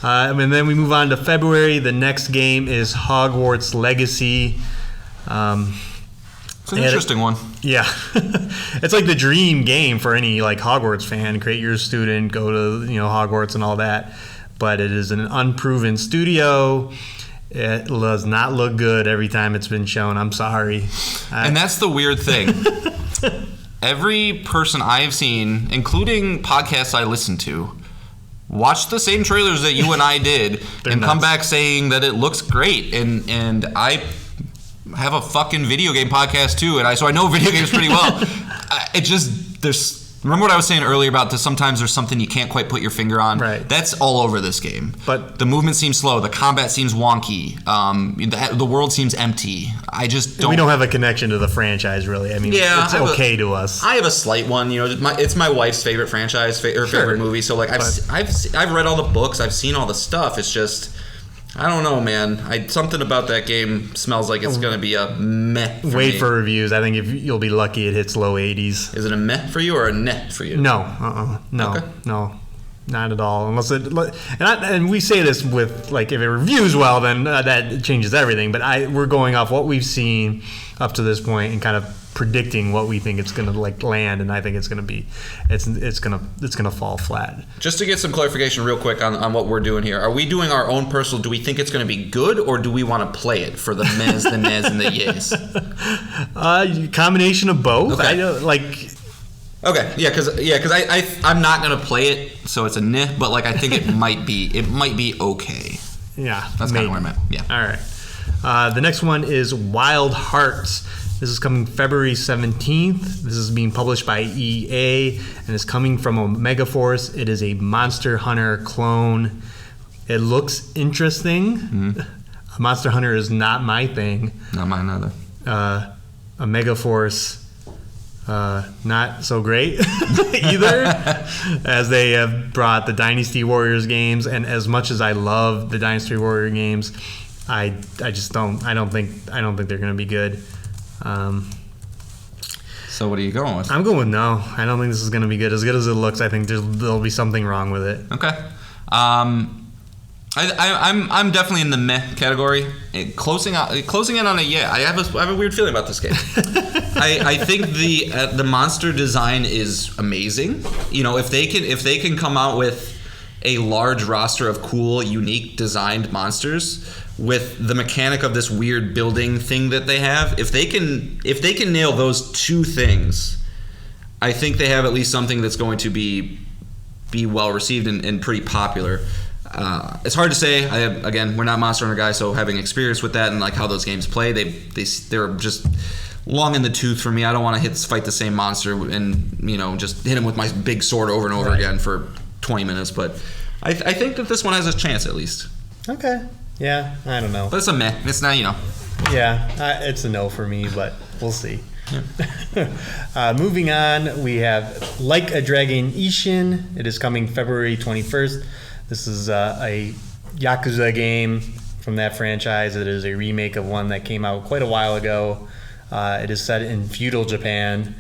And then we move on to February. The next game is Hogwarts Legacy. It's an interesting one. Yeah. It's like the dream game for any Hogwarts fan. Create your student, go to Hogwarts and all that. But it is an unproven studio. It does not look good every time it's been shown. I'm sorry. And that's the weird thing. Every person I have seen, including podcasts I listen to, watch the same trailers that you and I did and come back saying that it looks great. And I have a fucking video game podcast too, so I know video games pretty well. Remember what I was saying earlier about sometimes there's something you can't quite put your finger on? Right. That's all over this game. But the movement seems slow, the combat seems wonky, the world seems empty. I just don't. We don't have a connection to the franchise, really. I mean, it's okay to us. I have a slight one. It's my wife's favorite franchise, favorite movie. So I've read all the books, I've seen all the stuff. It's just I don't know, man. Something about that game smells like it's going to be a meh for Wait me. for reviews. I think if you'll be lucky, it hits low 80s. Is it a meh for you or a net for you? No, no, Okay. no, not at all. Unless it, and we say this with like if it reviews well, then that changes everything. But we're going off what we've seen up to this point and kind of predicting what we think it's going to like land, and I think it's going to be, it's going to fall flat. Just to get some clarification real quick on what we're doing here. Are we doing our own personal, do we think it's going to be good, or do we want to play it for the mez, the nez, and the yes? Combination of both. Okay. I don't like. Okay, because I'm not going to play it, so it's a neh, but like I think it might be okay. Yeah, That's kind of where I'm at. Yeah. All right. The next one is Wild Hearts. This is coming February 17th. This is being published by EA and is coming from Omega Force. It is a Monster Hunter clone. It looks interesting. Mm-hmm. Monster Hunter is not my thing. Not mine either. Omega Force, not so great either, as they have brought the Dynasty Warriors games, and as much as I love the Dynasty Warrior games, I don't think they're going to be good. So what are you going with? I'm going with no. I don't think this is going to be good. As good as it looks, I think there'll be something wrong with it. Okay. I'm definitely in the meh category. Closing in on a yeah. I have a weird feeling about this game. I think the monster design is amazing. You know, if they can come out with a large roster of cool, unique designed monsters with the mechanic of this weird building thing that they have, if they can nail those two things, I think they have at least something that's going to be well received and pretty popular. It's hard to say. Again, we're not Monster Hunter guys, so having experience with that and like how those games play, they're just long in the tooth for me. I don't want to fight the same monster and just hit him with my big sword over and over again for 20 minutes. But I think that this one has a chance at least. Okay. Yeah, I don't know. But it's a meh. It's not, Yeah, it's a no for me, but we'll see. Yeah. Moving on, we have Like a Dragon Ishin. It is coming February 21st. This is a Yakuza game from that franchise. It is a remake of one that came out quite a while ago. It is set in feudal Japan,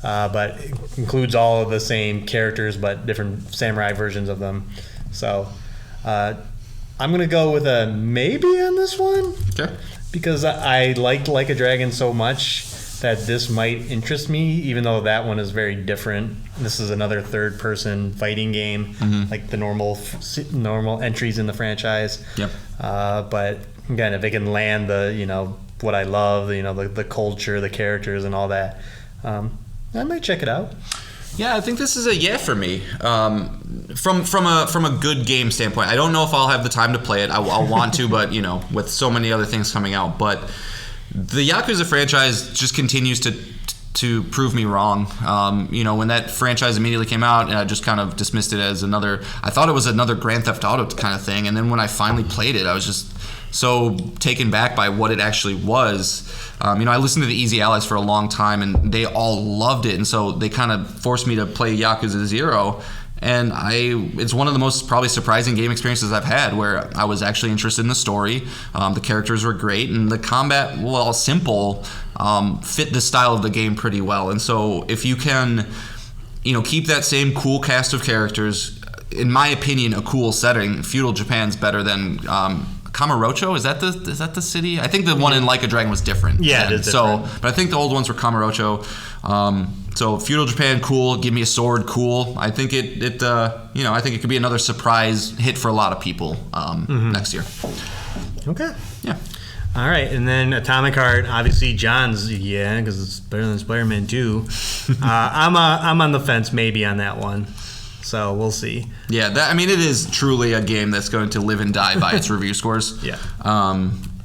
but it includes all of the same characters, but different samurai versions of them. So I'm going to go with a maybe on this one. Okay. Because I liked Like a Dragon so much that this might interest me, even though that one is very different. This is another third-person fighting game, like the normal entries in the franchise. Yep. But again, if they can land what I love, the culture, the characters, and all that, I might check it out. Yeah, I think this is a yeah for me. From a good game standpoint, I don't know if I'll have the time to play it. I'll want to, but with so many other things coming out. But the Yakuza franchise just continues to prove me wrong. When that franchise immediately came out, and I just kind of dismissed it as I thought it was another Grand Theft Auto kind of thing. And then when I finally played it, I was just so taken back by what it actually was. I listened to the Easy Allies for a long time, and they all loved it, and so they kind of forced me to play Yakuza 0. And it's one of the most probably surprising game experiences I've had, where I was actually interested in the story. The characters were great, and the combat, while simple, fit the style of the game pretty well. And so if you can, keep that same cool cast of characters, in my opinion, a cool setting, feudal Japan's better than Kamurocho. Is that the city? I think the one in Like a Dragon was different. Yeah, it is different. But I think the old ones were Kamurocho. So feudal Japan, cool. Give me a sword, cool. I think I think it could be another surprise hit for a lot of people next year. Okay. Yeah. All right, and then Atomic Heart, obviously John's because it's better than Spider-Man 2. I'm on the fence maybe on that one. So we'll see. Yeah, it is truly a game that's going to live and die by its review scores. Yeah.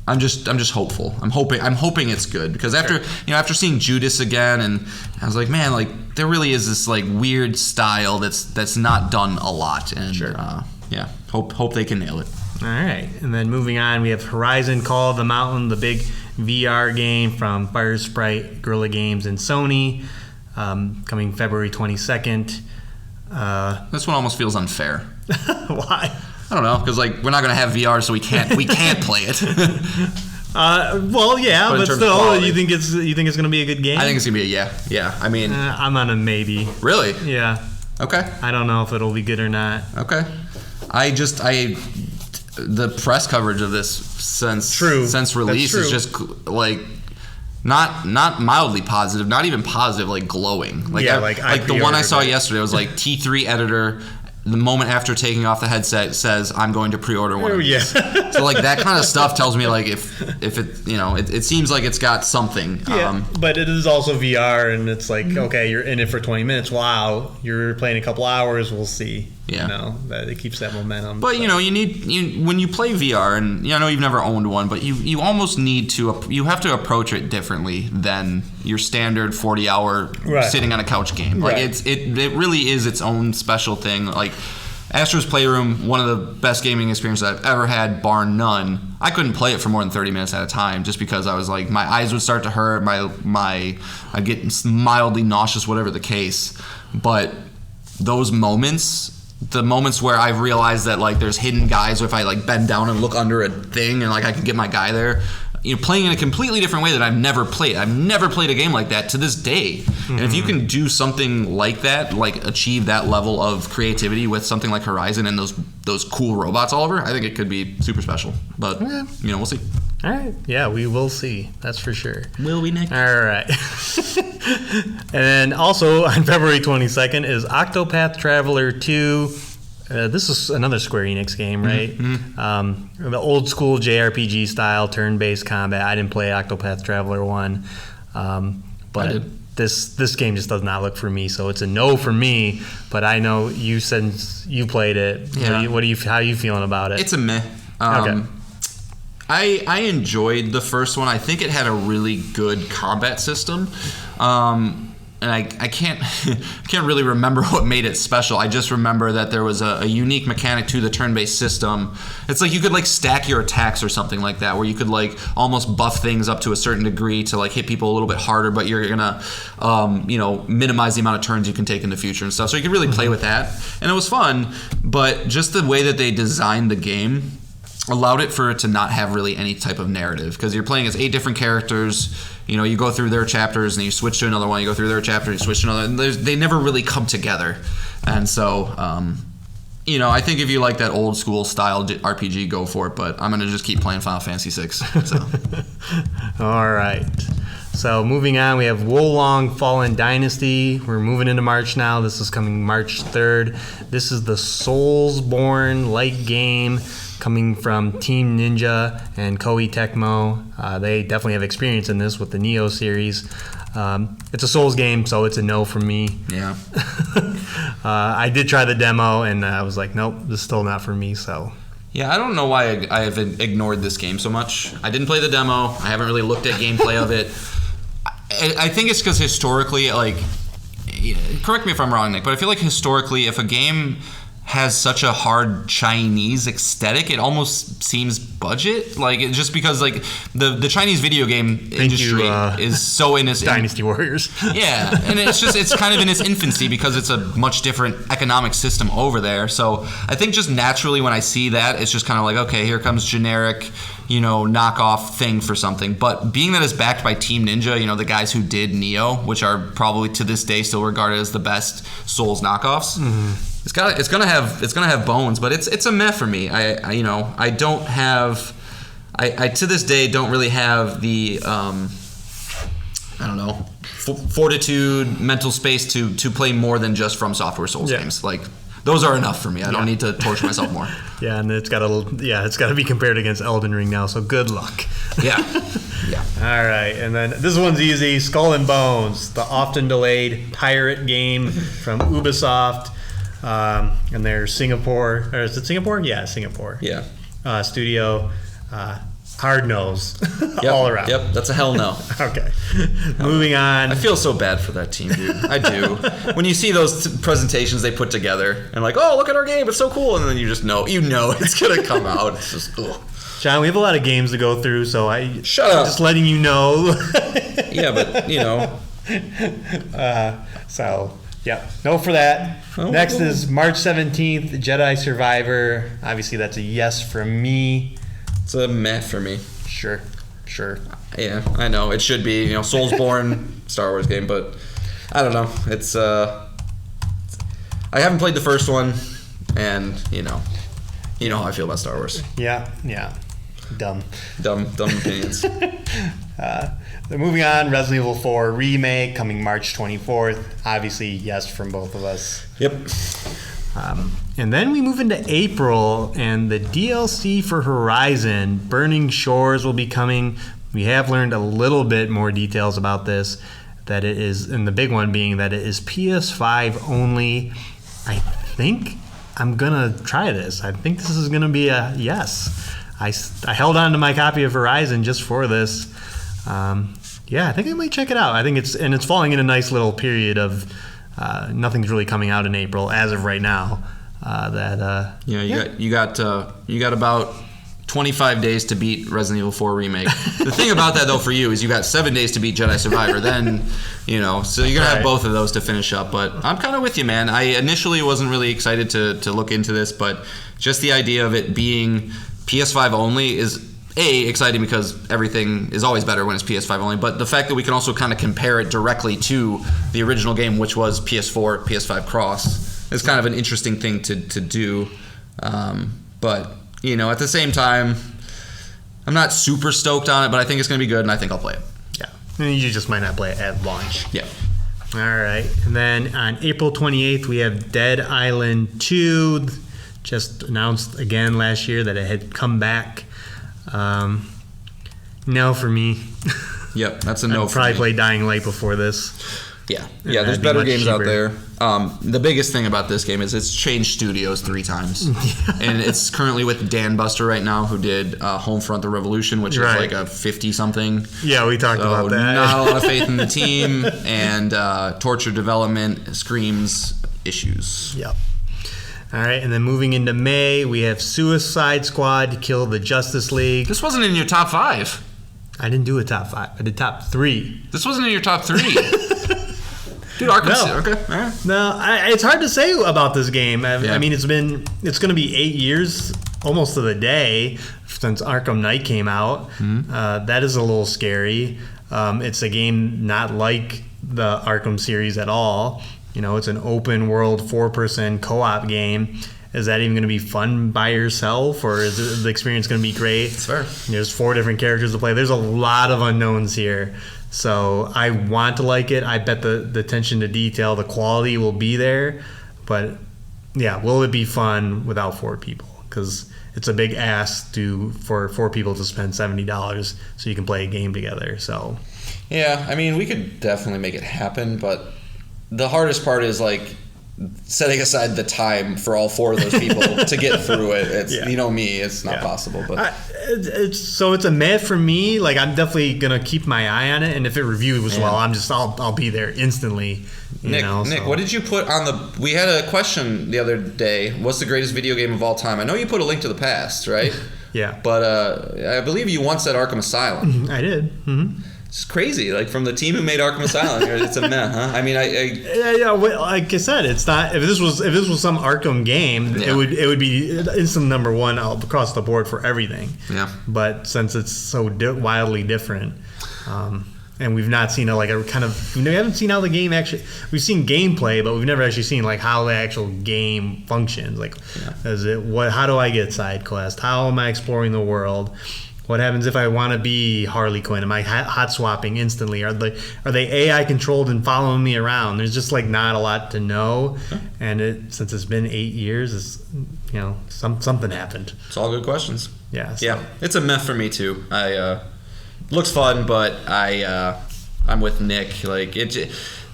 I'm just hopeful. I'm hoping it's good, because after seeing Judas again, and I was like, man, like there really is this like weird style that's not done a lot, and sure. Hope they can nail it. All right, and then moving on, we have Horizon Call of the Mountain, the big VR game from Fire Sprite, Guerrilla Games, and Sony, coming February 22nd. This one almost feels unfair. Why? I don't know, because like we're not gonna have VR, so we can't play it. Well, yeah, But in but terms of still, quality. you think it's going to be a good game? I think it's gonna be a yeah. Yeah, I mean, I'm on a maybe. really? Yeah, Okay. I don't know if it'll be good or not. Okay. The press coverage of this since True. since release That's is true. just like not mildly positive, not even positive, like glowing. Like Yeah, I, like I the one I pre-ordered saw it. yesterday was like T3 editor. The moment after taking off the headset says, "I'm going to pre-order one." Oh, of these. yeah. So like that kind of stuff tells me like if it it seems like it's got something. Yeah, but it is also VR, and it's like, okay, you're in it for 20 minutes. Wow, you're playing a couple hours. We'll see. Yeah. You know, that it keeps that momentum. But so. when you play VR, and I know you've never owned one, but you almost need to, you have to approach it differently than your standard 40-hour Right. sitting on a couch game. Like Right. it really is its own special thing. Like Astro's Playroom, one of the best gaming experiences I've ever had, bar none. I couldn't play it for more than 30 minutes at a time just because I was like, my eyes would start to hurt, I'd get mildly nauseous, whatever the case. But those moments, the moments where I've realized that like there's hidden guys, or if I like bend down and look under a thing and like I can get my guy there, playing in a completely different way that I've never played. I've never played a game like that to this day. Mm-hmm. And if you can do something like that, like achieve that level of creativity with something like Horizon and those cool robots all over, I think it could be super special. But we'll see. All right. Yeah, we will see. That's for sure. Will we, Nick? All right. And then also on February 22nd is Octopath Traveler 2. This is another Square Enix game, right? Mm-hmm. The old school JRPG style turn-based combat. I didn't play Octopath Traveler 1, but this game just does not look for me, so it's a no for me. But I know you, since you played it, yeah. how are you feeling about it? It's a meh. Okay. I enjoyed the first one. I think it had a really good combat system. And I can't really remember what made it special. I just remember that there was a unique mechanic to the turn-based system. It's like you could like stack your attacks or something like that, where you could like almost buff things up to a certain degree to like hit people a little bit harder, but you're gonna minimize the amount of turns you can take in the future and stuff. So you could really play with that, and it was fun. But just the way that they designed the game allowed it for it to not have really any type of narrative, because you're playing as 8 different characters. You go through their chapters and you switch to another one. You go through their chapter, you switch to another. And they never really come together. And so, I think if you like that old school style RPG, go for it. But I'm gonna just keep playing Final Fantasy VI. So. All right. So moving on, we have Wolong Fallen Dynasty. We're moving into March now. This is coming March 3rd. This is the Soulsborne-like game coming from Team Ninja and Koei Tecmo. They definitely have experience in this with the Neo series. It's a Souls game, so it's a no from me. Yeah. I did try the demo, and I was like, nope, this is still not for me, so... Yeah, I don't know why I have ignored this game so much. I didn't play the demo. I haven't really looked at gameplay of it. I think it's because historically, like, correct me if I'm wrong, Nick, but I feel like historically, if a game has such a hard Chinese aesthetic, it almost seems budget. Like, just because like the Chinese video game industry is so in its Dynasty Warriors. Yeah, and it's kind of in its infancy because it's a much different economic system over there. So I think just naturally when I see that, it's just kind of like, okay, here comes generic, knockoff thing for something. But being that it's backed by Team Ninja, the guys who did Neo, which are probably to this day still regarded as the best Souls knockoffs. Mm-hmm. It's gonna have bones, but it's a meh for me. I don't have, I to this day don't really have the fortitude, mental space to play more than just From Software Souls games. Like, those are enough for me. I don't need to torture myself more. Yeah, and it's got to be compared against Elden Ring now. So good luck. Yeah. Yeah. All right, and then this one's easy. Skull and Bones, the often delayed pirate game from Ubisoft. And they're Singapore, or is it Singapore? Yeah, Singapore. Yeah. Studio, hard nose, Yep. all around. Yep, that's a hell no. Okay. Moving on. I feel so bad for that team, dude. I do. When you see those presentations they put together and like, oh, look at our game, it's so cool, and then you just know, it's gonna come out. It's just, ugh. John, we have a lot of games to go through, so Shut up. Just letting you know. Yeah, but So Yep. No for that. Next is March 17th, Jedi Survivor. Obviously, that's a yes from me. It's a meh for me. Sure. Yeah, I know. It should be, Soulsborne, Star Wars game, but I don't know. It's, I haven't played the first one, and, you know how I feel about Star Wars. Yeah. Dumb opinions. Moving on, Resident Evil 4 Remake coming March 24th. Obviously, yes from both of us. Yep. And then we move into April, and the DLC for Horizon, Burning Shores, will be coming. We have learned a little bit more details about this, that it is, and the big one being that it is PS5 only. I think I'm going to try this. I think this is going to be a yes. I held on to my copy of Horizon just for this. I think I might check it out. I think it's falling in a nice little period of nothing's really coming out in April as of right now. You got about 25 days to beat Resident Evil 4 Remake. The thing about that though for you is you got 7 days to beat Jedi Survivor. Then so you're gonna have both of those to finish up. But I'm kind of with you, man. I initially wasn't really excited to look into this, but just the idea of it being PS5 only is exciting because everything is always better when it's PS5 only, but the fact that we can also kind of compare it directly to the original game, which was PS4, PS5 cross, is kind of an interesting thing to do. But, at the same time, I'm not super stoked on it, but I think it's going to be good, and I think I'll play it. Yeah. And you just might not play it at launch. Yeah. All right. And then on April 28th, we have Dead Island 2. Just announced again last year that it had come back. No for me. Yep, that's a no. I'd probably play Dying Light before this. Yeah, there's better games out there. The biggest thing about this game is it's changed studios 3 times. And it's currently with Dan Buster right now, who did Homefront: The Revolution, which is like a 50-something. Yeah, we talked about that. Not a lot of faith in the team, and Torture Development screams issues. Yep. All right, and then moving into May, we have Suicide Squad, Kill the Justice League. This wasn't in your top 5. I didn't do a top 5. I did top 3. This wasn't in your top 3. Dude, Arkham City. Okay, all right. No, it's hard to say about this game. I mean, it's going to be 8 years, almost to the day, since Arkham Knight came out. Mm-hmm. That is a little scary. It's a game not like the Arkham series at all. It's an open world 4-person co-op game. Is that even going to be fun by yourself, or is the experience going to be great? It's fair. There's 4 different characters to play. There's a lot of unknowns here. So I want to like it. I bet the attention to detail, the quality will be there. But yeah, will it be fun without 4 people? Because it's a big ask for 4 people to spend $70 so you can play a game together. So yeah, I mean, we could definitely make it happen, but the hardest part is like setting aside the time for all 4 of those people to get through it. It's it's not possible. But it's a meh for me. Like, I'm definitely gonna keep my eye on it, and if it reviews well, I'll be there instantly. Nick, what did you put on the? We had a question the other day. What's the greatest video game of all time? I know you put A Link to the Past, right? Yeah. But I believe you once said Arkham Asylum. I did. Mm-hmm. It's crazy, like from the team who made Arkham Asylum. It's a meh, huh? I mean, like I said, it's not. If this was some Arkham game, it would be instant number 1 across the board for everything. Yeah. But since it's so wildly different, and we've not seen we haven't seen how the game actually. We've seen gameplay, but we've never actually seen like how the actual game functions. Like, how do I get side quest? How am I exploring the world? What happens if I want to be Harley Quinn? Am I hot swapping instantly? Are they AI controlled and following me around? There's just like not a lot to know, and since it's been 8 years, something happened. It's all good questions. Yeah. Yeah, it's a meh for me too. Looks fun, but I'm with Nick. Like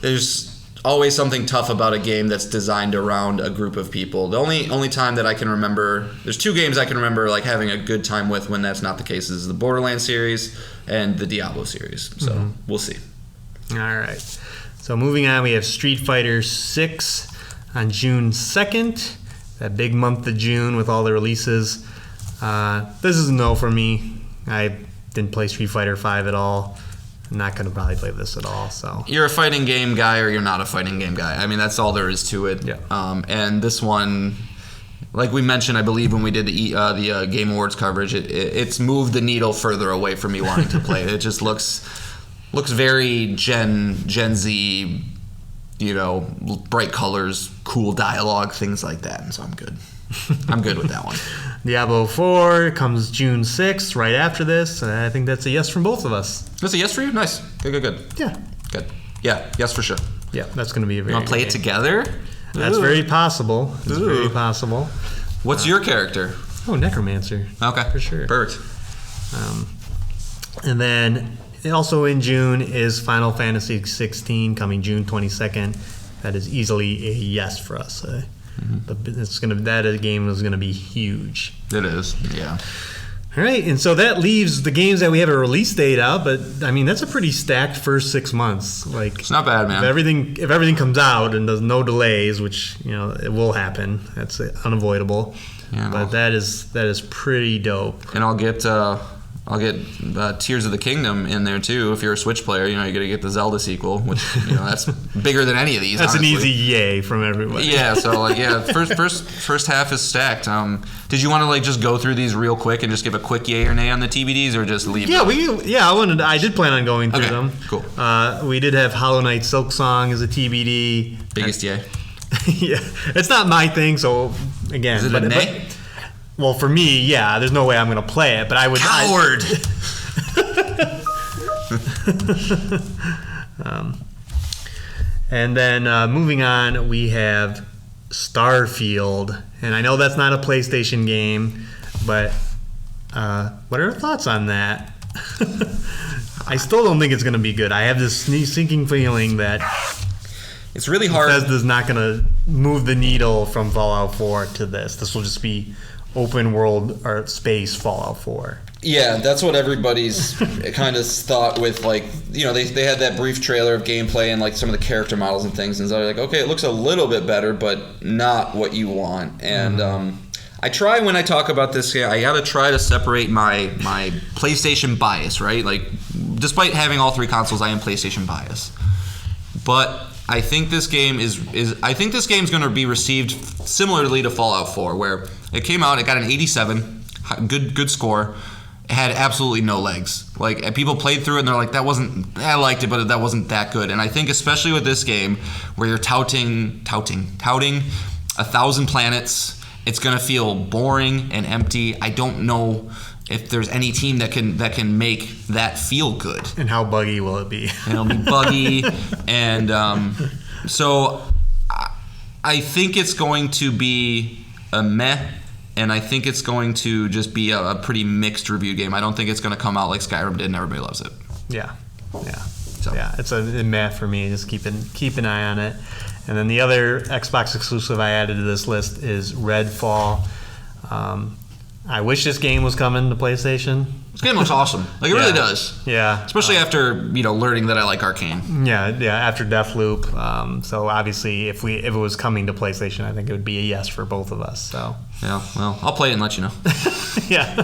there's always something tough about a game that's designed around a group of people. The only time that I can remember, there's 2 games I can remember like having a good time with when that's not the case, is the Borderlands series and the Diablo series. So We'll see. All right. So moving on, we have Street Fighter 6 on June 2nd. That big month of June with all the releases. This is a no for me. I didn't play Street Fighter 5 at all. I'm not going to probably play this at all. So You're a fighting game guy or you're not a fighting game guy. I mean, that's all there is to it. Yeah. And this one, like we mentioned, I believe when we did the Game Awards coverage, it's moved the needle further away from me wanting to play it. It just looks very Gen Z, bright colors, cool dialogue, things like that. And so I'm good. I'm good with that one. Diablo 4 comes June 6th, right after this. And I think that's a yes from both of us. That's a yes for you? Nice. Good. Yeah. Good. Yeah, yes for sure. Yeah, that's going to be a very You want to play it together? That's Ooh. very possible. It's Ooh. very possible. What's your character? Oh, Necromancer. Okay. For sure. Perfect. And then also in June is Final Fantasy 16 coming June 22nd. That is easily a yes for us. That game is going to be huge. It is, yeah. All right, and so that leaves the games that we have a release date out, but I mean that's a pretty stacked first 6 months. Like It's not bad, man. If everything comes out and there's no delays, which it will happen, that's unavoidable. Yeah, but that is pretty dope. And I'll get Tears of the Kingdom in there too. If you're a Switch player, you're gonna get the Zelda sequel, which that's bigger than any of these. That's honestly. an easy yay from everybody. Yeah. So first half is stacked. Did you want to just go through these real quick and just give a quick yay or nay on the TBDs, or just leave? Yeah, I did plan on going through them. Cool. We did have Hollow Knight Silk Song as a TBD. Biggest yay. Yeah, it's not my thing, so again. Is it a nay? Well, for me, yeah, there's no way I'm going to play it, but I would... Coward! And then moving on, we have Starfield. And I know that's not a PlayStation game, but what are your thoughts on that? I still don't think it's going to be good. I have this sinking feeling that It's really hard. Bethesda's not going to move the needle from Fallout 4 to this. This will just be open world or space Fallout 4. Yeah, that's what everybody's kind of thought with, they had that brief trailer of gameplay and some of the character models and things, and so they're like, okay, it looks a little bit better, but not what you want. And I try when I talk about this, I gotta try to separate my PlayStation bias, right? Despite having all three consoles, I am PlayStation bias. But I think this game is game's going to be received similarly to Fallout 4, where it came out, it got an 87, good score. It had absolutely no legs. People played through it and they're like, I liked it, but that wasn't that good. And I think especially with this game, where you're touting 1,000 planets, it's going to feel boring and empty. I don't know if there's any team that can make that feel good. And how buggy will it be? It'll be buggy, and so I think it's going to be a meh, and I think it's going to just be a pretty mixed review game. I don't think it's going to come out like Skyrim did and everybody loves it. Yeah. So. Yeah, it's a meh for me. Just keep an eye on it. And then the other Xbox exclusive I added to this list is Redfall. I wish this game was coming to PlayStation. This game looks awesome. It really does. Yeah. Especially after learning that I like Arcane. Yeah. After Deathloop. So obviously, if it was coming to PlayStation, I think it would be a yes for both of us. So. Yeah. Well, I'll play it and let you know. Yeah.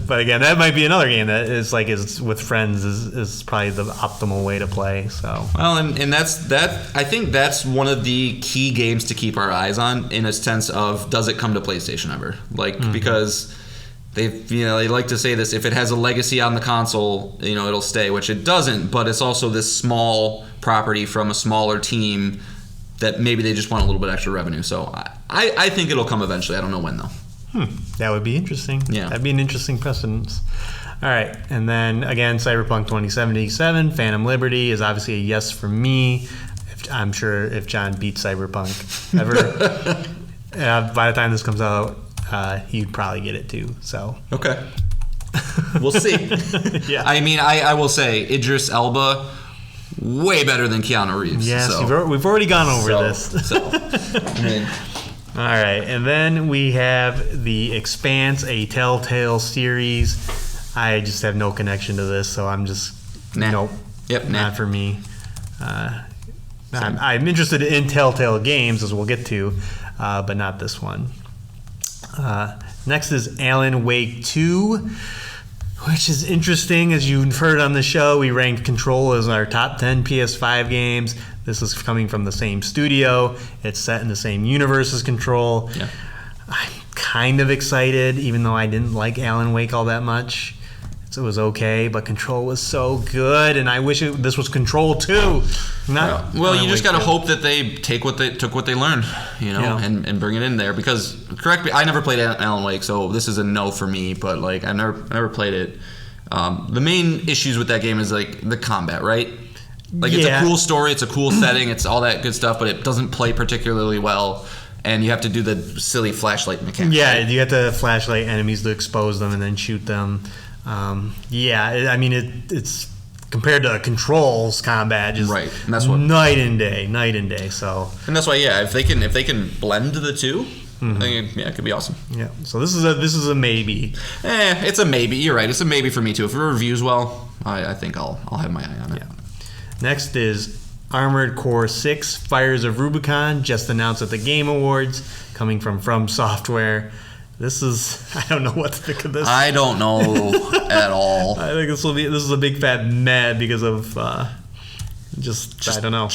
But again, that might be another game that is with friends is probably the optimal way to play. So. Well, and that's I think that's one of the key games to keep our eyes on, in a sense of, does it come to PlayStation ever? Because they like to say this, if it has a legacy on the console, it'll stay, which it doesn't, but it's also this small property from a smaller team that maybe they just want a little bit extra revenue. So I think it'll come eventually. I don't know when, though. That would be interesting. Yeah. That'd be an interesting precedence. All right. And then, again, Cyberpunk 2077, Phantom Liberty is obviously a yes for me. I'm sure if John beats Cyberpunk ever, by the time this comes out, he'd probably get it too. So. Okay. We'll see. Yeah. I mean, I will say, Idris Elba, way better than Keanu Reeves. Yes, so. we've already gone over this. All right, and then we have The Expanse, a Telltale series. I just have no connection to this, so I'm just nope. Yep, not for me. I'm interested in Telltale games, as we'll get to, but not this one. Next is Alan Wake 2. which is interesting. As you've heard on the show, we ranked Control as our top 10 PS5 games. This is coming from the same studio. It's set in the same universe as Control. Yeah. I'm kind of excited, even though I didn't like Alan Wake all that much. So it was okay, but Control was so good, and I wish this was Control 2. Not Well, you Alan just Wake got to 2. hope that they took what they learned, and bring it in there. Because, correct me, I never played Alan Wake, so this is a no for me. But like, I never played it. The main issues with that game is like the combat, right? Like, it's a cool story, it's a cool setting, it's all that good stuff, but it doesn't play particularly well. And you have to do the silly flashlight mechanic. Yeah, right? you have to flashlight enemies to expose them and then shoot them. It's compared to Control's combat, just Right, and that's what- night and day. So And that's why, if they can blend the two, I think it could be awesome. yeah, so this is a maybe. It's a maybe. You're right. It's a maybe for me too. If it reviews well, I think I'll have my eye on it. Yeah. Next is Armored Core 6: Fires of Rubicon, just announced at the Game Awards, coming from Software. This is, I don't know what to think of this. I don't know at all. I think this is a big fat mad because of I don't know.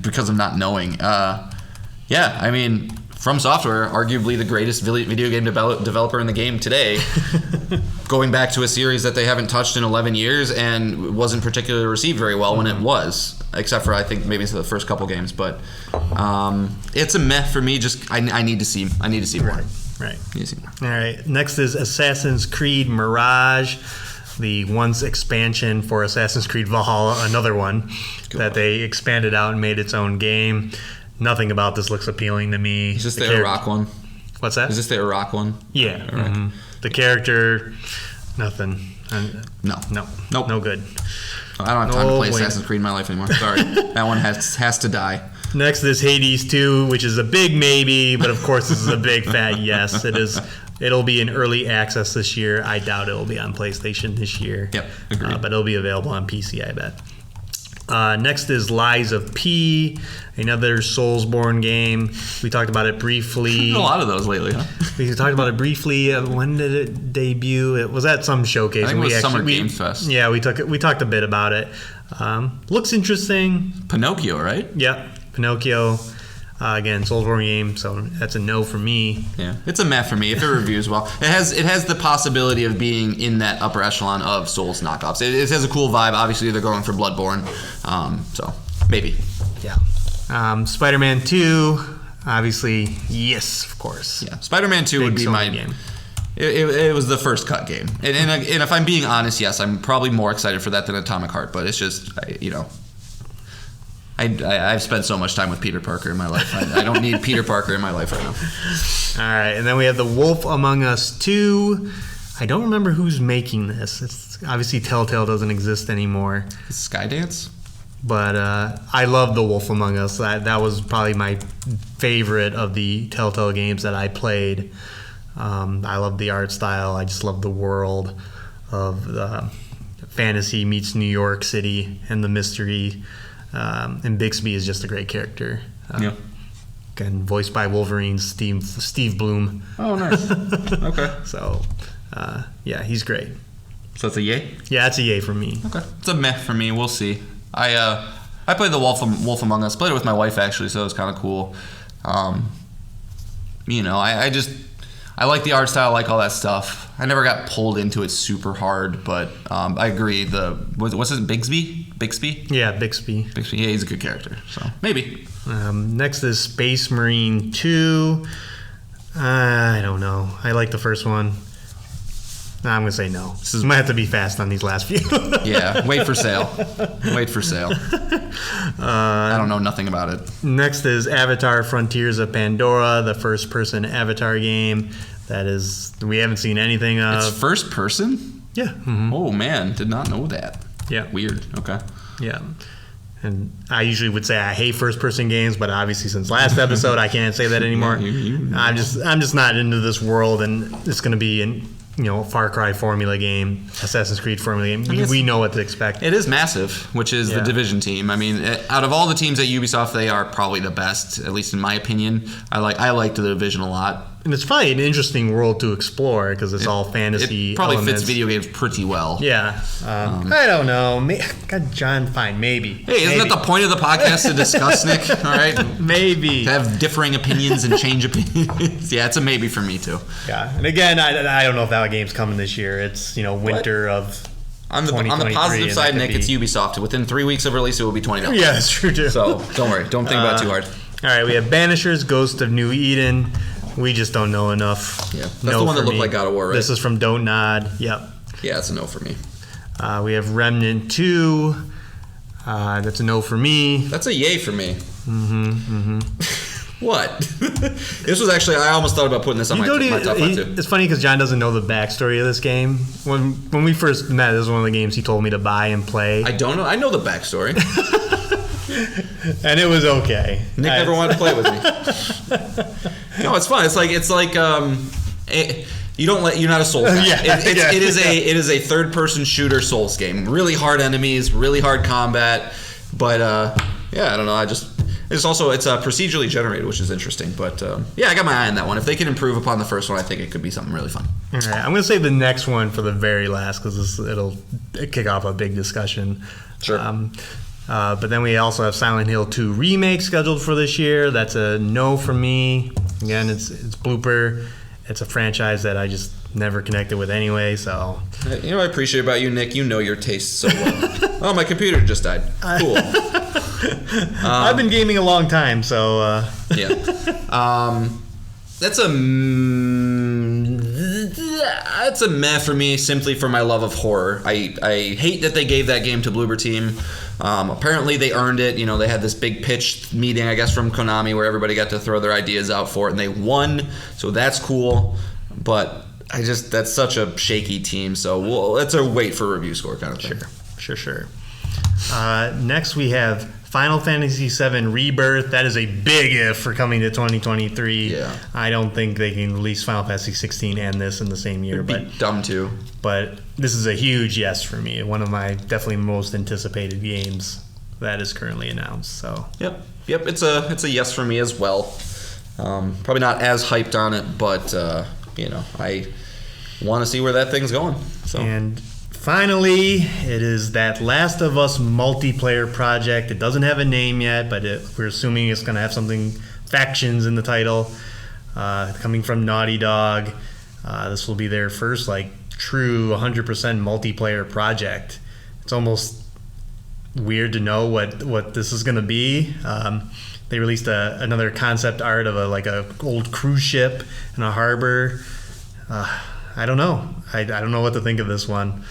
Because of not knowing. I mean, From Software, arguably the greatest video game developer in the game today, going back to a series that they haven't touched in 11 years and wasn't particularly received very well when it was, except for I think maybe the first couple games. But it's a meh for me. Just I need to see more. Right. Need to see more. All right. Next is Assassin's Creed Mirage, the once expansion for Assassin's Creed Valhalla, another one that they expanded out and made its own game. Nothing about this looks appealing to me. Is this the Iraq one? What's that? Is this the Iraq one? Yeah. Iraq. Mhm. The character, nothing. No. Nope. No good. I don't have time to play wait. Assassin's Creed in my life anymore. Sorry. That one has to die. Next is Hades 2, which is a big maybe, but of course this is a big fat yes. It is. It'll be in early access this year. I doubt it'll be on PlayStation this year. Yep, agreed. But it'll be available on PC, I bet. Next is Lies of P, another Soulsborne game. We talked about it briefly. A lot of those lately, huh? We talked about it briefly. When did it debut? It was at some showcase. I think it was Summer Games Fest. Yeah, we talked a bit about it. Looks interesting. Pinocchio, right? Yep, Pinocchio. Again, Soulsborne game, so that's a no for me. Yeah, it's a meh for me if it reviews well. It has the possibility of being in that upper echelon of Souls knockoffs. It has a cool vibe. Obviously, they're going for Bloodborne, so maybe. Yeah. Spider-Man 2, obviously, yes, of course. Yeah, Spider-Man 2 would be Sony my game. It was the first cut game, and if I'm being honest, yes, I'm probably more excited for that than Atomic Heart. But it's just I've spent so much time with Peter Parker in my life. I don't need Peter Parker in my life right now. All right, and then we have The Wolf Among Us 2. I don't remember who's making this. It's obviously Telltale doesn't exist anymore. Skydance? But I love The Wolf Among Us. That was probably my favorite of the Telltale games that I played. I love the art style. I just love the world of the fantasy meets New York City and the mystery. And Bixby is just a great character. Yeah. Again, voiced by Wolverine's Steve Bloom. Oh, nice. Okay. So, he's great. So it's a yay? Yeah, it's a yay for me. Okay. It's a meh for me. We'll see. I played The Wolf Among Us. Played it with my wife, actually, so it was kind of cool. I like the art style, I like all that stuff. I never got pulled into it super hard, but I agree. What's his Bixby? Yeah, Bixby. Yeah, he's a good character, so maybe. Next is Space Marine 2. I don't know. I like the first one. I'm going to say no. This might have to be fast on these last few. Yeah, wait for sale. I don't know nothing about it. Next is Avatar Frontiers of Pandora, the first-person Avatar game. We haven't seen anything of. It's first person? Yeah. Mm-hmm. Oh, man, did not know that. Yeah. Weird, okay. Yeah. And I usually would say I hate first-person games, but obviously since last episode, I can't say that anymore. I'm just not into this world, and it's going to be Far Cry formula game, Assassin's Creed formula game. We know what to expect. It is massive, which is the Division team. I mean, out of all the teams at Ubisoft, they are probably the best, at least in my opinion. I liked the Division a lot. and it's probably an interesting world to explore because it's all fantasy. It probably elements. fits video games pretty well. Yeah. I don't know. God, John, fine, maybe. Hey, isn't that the point of the podcast to discuss, Nick? All right? Maybe. To have differing opinions and change opinions. Yeah, it's a maybe for me, too. Yeah. And again, I don't know if that game's coming this year. It's, winter of On the positive side, Nick, it's Ubisoft. Within 3 weeks of release, it will be $20. Yeah, that's true, too. So don't worry. Don't think about it too hard. All right, we have Banishers, Ghost of New Eden. We just don't know enough. Yeah, that's the one that looked like God of War, right? This is from Don't Nod. Yep. Yeah, it's a no for me. We have Remnant 2. That's a no for me. That's a yay for me. What? This was actually, I almost thought about putting this on my top 5 too. It's funny because John doesn't know the backstory of this game. When we first met, this was one of the games he told me to buy and play. I don't know. I know the backstory. And it was okay. Nick never wanted to play with me. No, it's fun. It's like you're not a Souls guy. It is a third person shooter Souls game. Really hard enemies, really hard combat. But I don't know. It's procedurally generated, which is interesting. But I got my eye on that one. If they can improve upon the first one, I think it could be something really fun. All right, I'm going to save the next one for the very last because it'll kick off a big discussion. Sure. But then we also have Silent Hill 2 Remake scheduled for this year. That's a no for me. Again, it's Blooper. It's a franchise that I just never connected with anyway, so... You know what I appreciate about you, Nick? You know your tastes so well. Oh, my computer just died. Cool. I've been gaming a long time, so... Yeah. That's a meh for me, simply for my love of horror. I hate that they gave that game to Bloober Team. Apparently they earned it. They had this big pitch meeting, I guess, from Konami where everybody got to throw their ideas out for it, and they won. So that's cool. But that's such a shaky team. So that's a wait for review score kind of thing. Sure. Next we have Final Fantasy VII Rebirth. That is a big if for coming to 2023. Yeah. I don't think they can release Final Fantasy 16 and this in the same year. It'd be dumb too. But this is a huge yes for me. One of my definitely most anticipated games that is currently announced. So. Yep. It's a yes for me as well. Probably not as hyped on it, but I want to see where that thing's going. So. And finally, it is that Last of Us multiplayer project. It doesn't have a name yet, but we're assuming it's going to have something, factions in the title, coming from Naughty Dog. This will be their first true 100% multiplayer project. It's almost weird to know what this is going to be. They released another concept art of a old cruise ship in a harbor. I don't know. I don't know what to think of this one.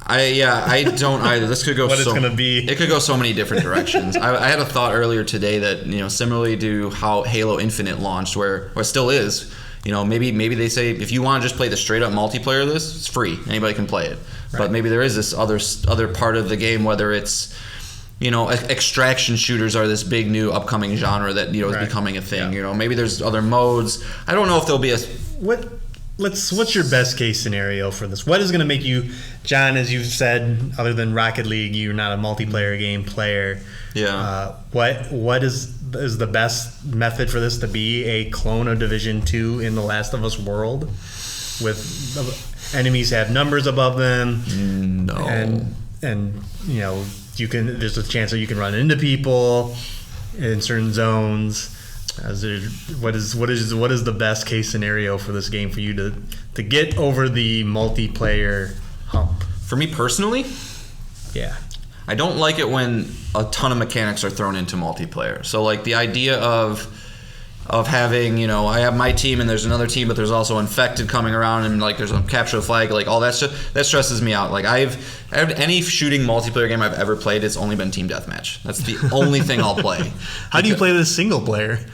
I don't either. This could go. What it's going to be? It could go so many different directions. I had a thought earlier today that similarly to how Halo Infinite launched, where it still is. Maybe they say if you want to just play the straight up multiplayer of this, it's free. Anybody can play it. Right. But maybe there is this other part of the game, whether it's extraction shooters are this big new upcoming genre that is becoming a thing. Yeah. Maybe there's other modes. I don't know if there'll be a What's your best case scenario for this? What is going to make you, John, as you've said, other than Rocket League, you're not a multiplayer game player. Yeah. What is the best method for this to be a clone of Division 2 in the Last of Us world, with enemies have numbers above them? No. And there's a chance that you can run into people in certain zones. What is the best case scenario for this game for you to get over the multiplayer hump? For me personally, yeah, I don't like it when a ton of mechanics are thrown into multiplayer. So the idea of having I have my team and there's another team, but there's also infected coming around and there's a capture the flag, all that stuff that stresses me out. I've any shooting multiplayer game I've ever played, it's only been team deathmatch. That's the only thing I'll play. How do you play this single player?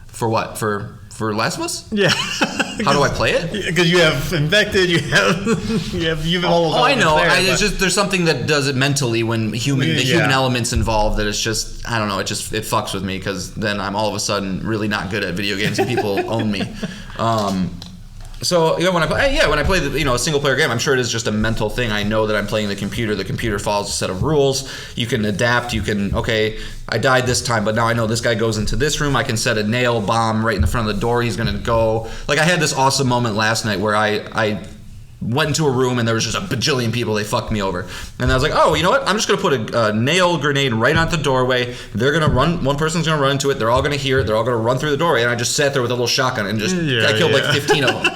For what? For Last of Us? Yeah. How do I play it? Because you have infected, you have all of them. Oh, I know. It's just there's something that does it mentally when the human elements involved that it's just I don't know. It fucks with me because then I'm all of a sudden really not good at video games and people own me. So when I play a single player game, I'm sure it is just a mental thing. I know that I'm playing the computer. The computer follows a set of rules. You can adapt. You can I died this time, but now I know this guy goes into this room. I can set a nail bomb right in the front of the door. He's gonna go. Like I had this awesome moment last night where I went into a room and there was just a bajillion people. They fucked me over, and I was like, oh, you know what? I'm just gonna put a nail grenade right onto the doorway. They're gonna run. One person's gonna run into it. They're all gonna hear it. They're all gonna run through the doorway. And I just sat there with a little shotgun and I killed like 15 of them.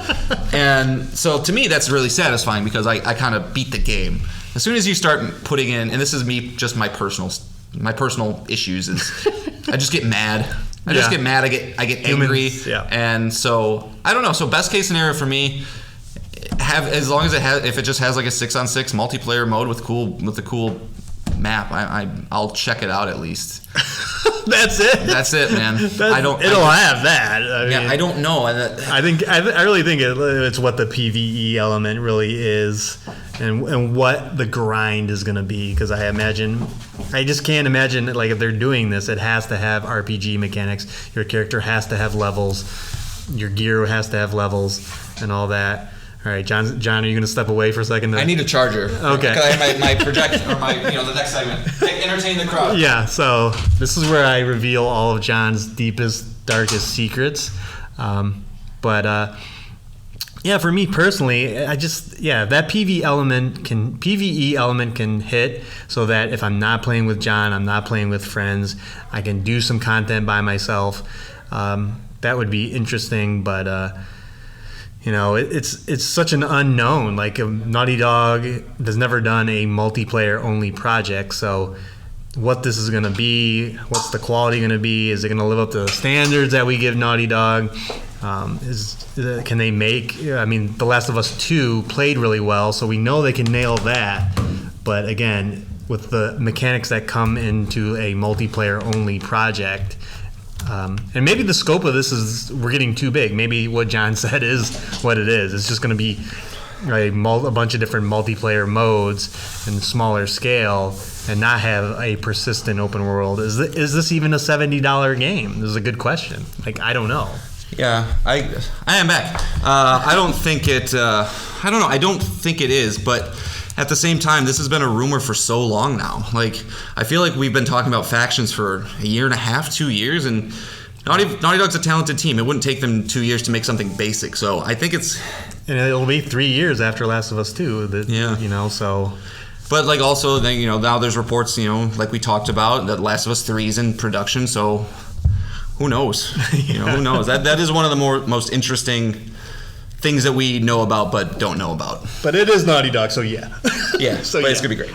And so to me, that's really satisfying because I kind of beat the game. As soon as you start putting in, and this is me, just my personal issues is, I just get mad. I get angry. Yeah. And so I don't know. So best case scenario for me. As long as if it just has like a 6-on-6 multiplayer mode with a cool map, I'll check it out at least. That's it. That's it, man. It'll have that. I don't know. I really think it's what the PvE element really is, and what the grind is going to be. Because I just can't imagine that, like, if they're doing this, it has to have RPG mechanics. Your character has to have levels. Your gear has to have levels, and all that. All right, John, are you going to step away for a second? I need a charger. Okay. Because I have my projection, or the next segment. Entertain the crowd. Yeah, so this is where I reveal all of John's deepest, darkest secrets. For me personally, that PvE element can hit, so that if I'm not playing with John, I'm not playing with friends, I can do some content by myself. That would be interesting, but it's such an unknown. Like, Naughty Dog has never done a multiplayer only project, so what this is going to be, what's the quality going to be, is it going to live up to the standards that we give Naughty Dog? Can they make? The Last of Us 2 played really well, so we know they can nail that. But again, with the mechanics that come into a multiplayer only project. And maybe the scope of this we're getting too big. Maybe what John said is what it is. It's just going to be a bunch of different multiplayer modes and smaller scale, and not have a persistent open world. Is this even a $70 game? This is a good question. Like, I don't know. Yeah, I am back. I don't think it. I don't know. I don't think it is, but. At the same time, this has been a rumor for so long now. Like, I feel like we've been talking about factions for a year and a half, 2 years, and Naughty Dog's a talented team. It wouldn't take them 2 years to make something basic. So I think it's... And it'll be 3 years after Last of Us 2. So... But, like, also, now there's reports, like we talked about, that Last of Us 3 is in production, so who knows? Who knows? That is one of the most interesting... things that we know about but don't know about. But it is Naughty Dog, so yeah. Yeah, so it's going to be great.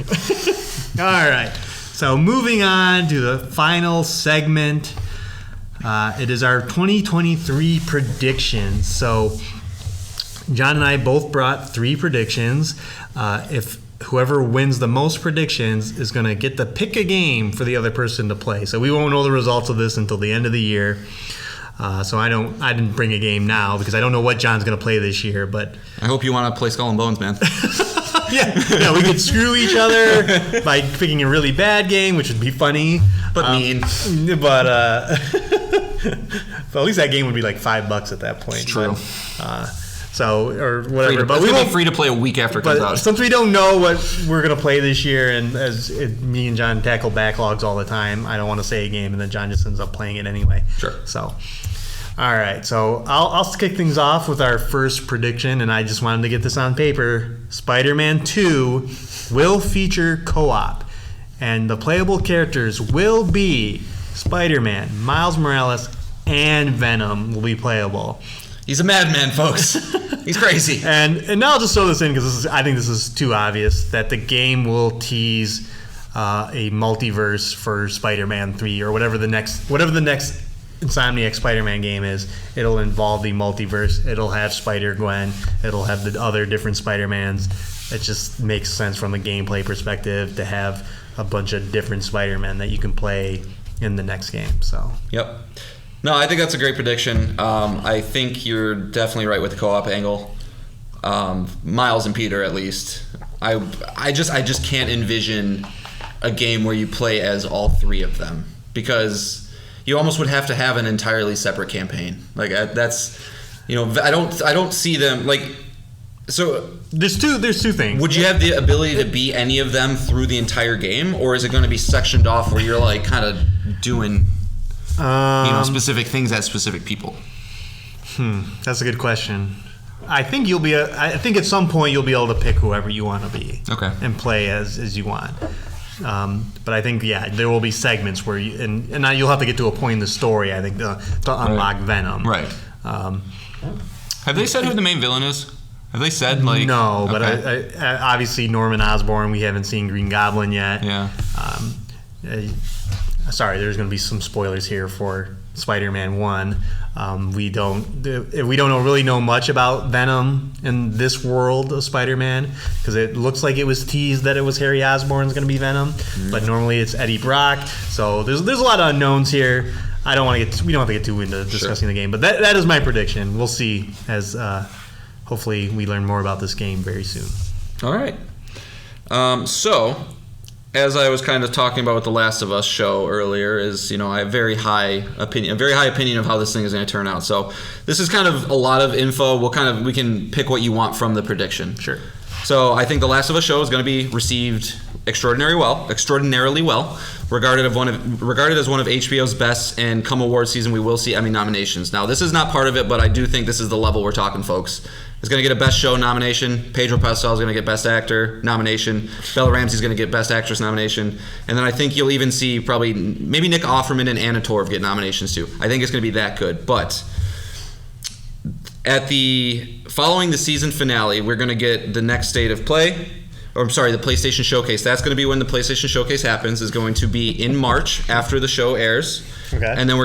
All right. So moving on to the final segment. It is our 2023 predictions. So John and I both brought 3 predictions. If whoever wins the most predictions is going to get to pick a game for the other person to play. So we won't know the results of this until the end of the year. So I didn't bring a game now because I don't know what John's going to play this year. But I hope you want to play Skull and Bones, man. yeah, we could screw each other by picking a really bad game, which would be funny, but mean. But at least that game would be like $5 at that point. It's true. Or whatever. But we won't be free to play a week after it comes out. Since we don't know what we're going to play this year, and me and John tackle backlogs all the time, I don't want to say a game, and then John just ends up playing it anyway. Sure. So, all right. So I'll kick things off with our first prediction, and I just wanted to get this on paper. Spider-Man 2 will feature co-op, and the playable characters will be Spider-Man, Miles Morales, and Venom will be playable. He's a madman, folks. He's crazy. And now I'll just throw this in because I think this is too obvious that the game will tease a multiverse for Spider-Man 3 or whatever the next Insomniac Spider-Man game is. It'll involve the multiverse. It'll have Spider-Gwen. It'll have the other different Spider-Mans. It just makes sense from a gameplay perspective to have a bunch of different Spider-Men that you can play in the next game. So. Yep. No, I think that's a great prediction. I think you're definitely right with the co-op angle. Miles and Peter, at least. I just can't envision a game where you play as all 3 of them because you almost would have to have an entirely separate campaign. Like that's I don't see them like. So there's two things. Would you have the ability to be any of them through the entire game, or is it going to be sectioned off where you're like kind of doing specific things as specific people? That's a good question. I think I think at some point you'll be able to pick whoever you want to be. Okay. And play as you want. But I think there will be segments where and you'll have to get to a point in the story, I think, to unlock Venom. Right. Have they said who the main villain is? Have they said like? No, but I obviously Norman Osborn. We haven't seen Green Goblin yet. Yeah. Sorry, there's going to be some spoilers here for Spider-Man 1. We don't really know much about Venom in this world of Spider-Man because it looks like it was teased that it was Harry Osborn's going to be Venom, but normally it's Eddie Brock. So there's a lot of unknowns here. We don't have to get too into discussing the game, but that is my prediction. We'll see as hopefully we learn more about this game very soon. All right. So, as I was kind of talking about with the Last of Us show earlier, I have a very high opinion of how this thing is going to turn out. So, this is kind of a lot of info. We can pick what you want from the prediction. Sure. So, I think the Last of Us show is going to be received extraordinarily well, regarded as one of HBO's best, and come award season we will see Emmy nominations. Now, this is not part of it, but I do think this is the level we're talking, folks. It's going to get a Best Show nomination. Pedro Pascal is going to get Best Actor nomination. Bella Ramsey's going to get Best Actress nomination. And then I think you'll even see maybe Nick Offerman and Anna Torv get nominations too. I think it's going to be that good. But following the season finale, we're going to get the next state of play. The PlayStation Showcase. That's going to be when the PlayStation Showcase happens. Is going to be in March after the show airs. Okay. And then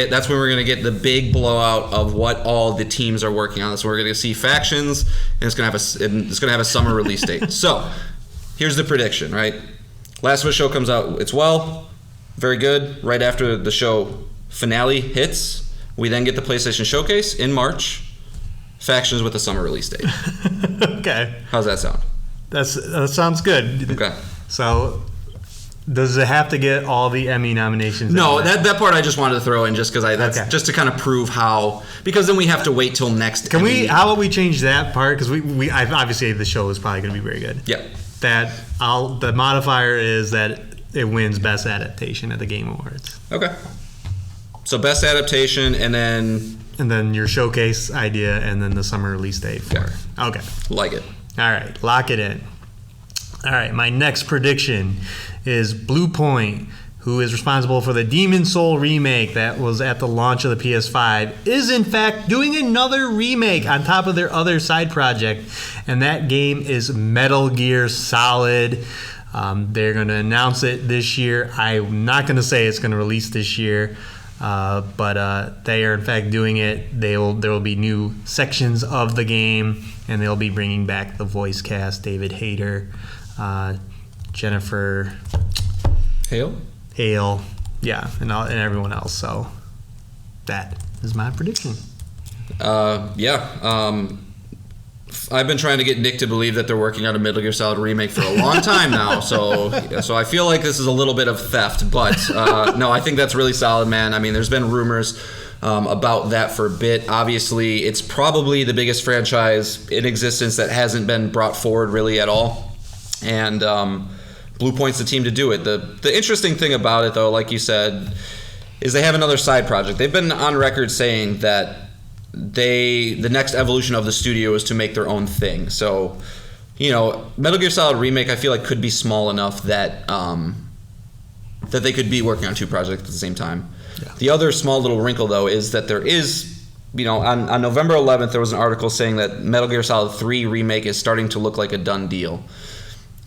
that's when we're going to get the big blowout of what all the teams are working on. So we're going to see factions, and it's going to have a summer release date. So here's the prediction, right? Last of Us show comes out. It's very good. Right after the show finale hits, we then get the PlayStation Showcase in March. Factions with a summer release date. Okay. How's that sound? That sounds good. Okay. So, does it have to get all the Emmy nominations? No, that part I just wanted to throw in just because just to kind of prove because then we have to wait till next. How about we change that part? Because obviously the show is probably going to be very good. Yeah. The modifier is that it wins Best Adaptation at the Game Awards. Okay. So Best Adaptation and then your showcase idea and then the summer release date for it. Okay. Like it. All right, lock it in. All right, my next prediction is Blue Point, who is responsible for the Demon Soul remake that was at the launch of the PS5, is in fact doing another remake on top of their other side project, and that game is Metal Gear Solid. They're going to announce it this year. I'm not going to say it's going to release this year. But they are in fact doing it. There will be new sections of the game, and they'll be bringing back the voice cast: David Hayter, Jennifer Hale, yeah, and everyone else. So that is my prediction. I've been trying to get Nick to believe that they're working on a Metal Gear Solid remake for a long time now, so I feel like this is a little bit of theft, but no, I think that's really solid, man. I mean, there's been rumors about that for a bit. Obviously, it's probably the biggest franchise in existence that hasn't been brought forward really at all, and Blue Point's the team to do it. The interesting thing about it, though, like you said, is they have another side project. They've been on record saying that the next evolution of the studio is to make their own thing. So, Metal Gear Solid remake I feel like could be small enough that that they could be working on two projects at the same time. Yeah. The other small little wrinkle though is that there is, on November 11th there was an article saying that Metal Gear Solid 3 remake is starting to look like a done deal.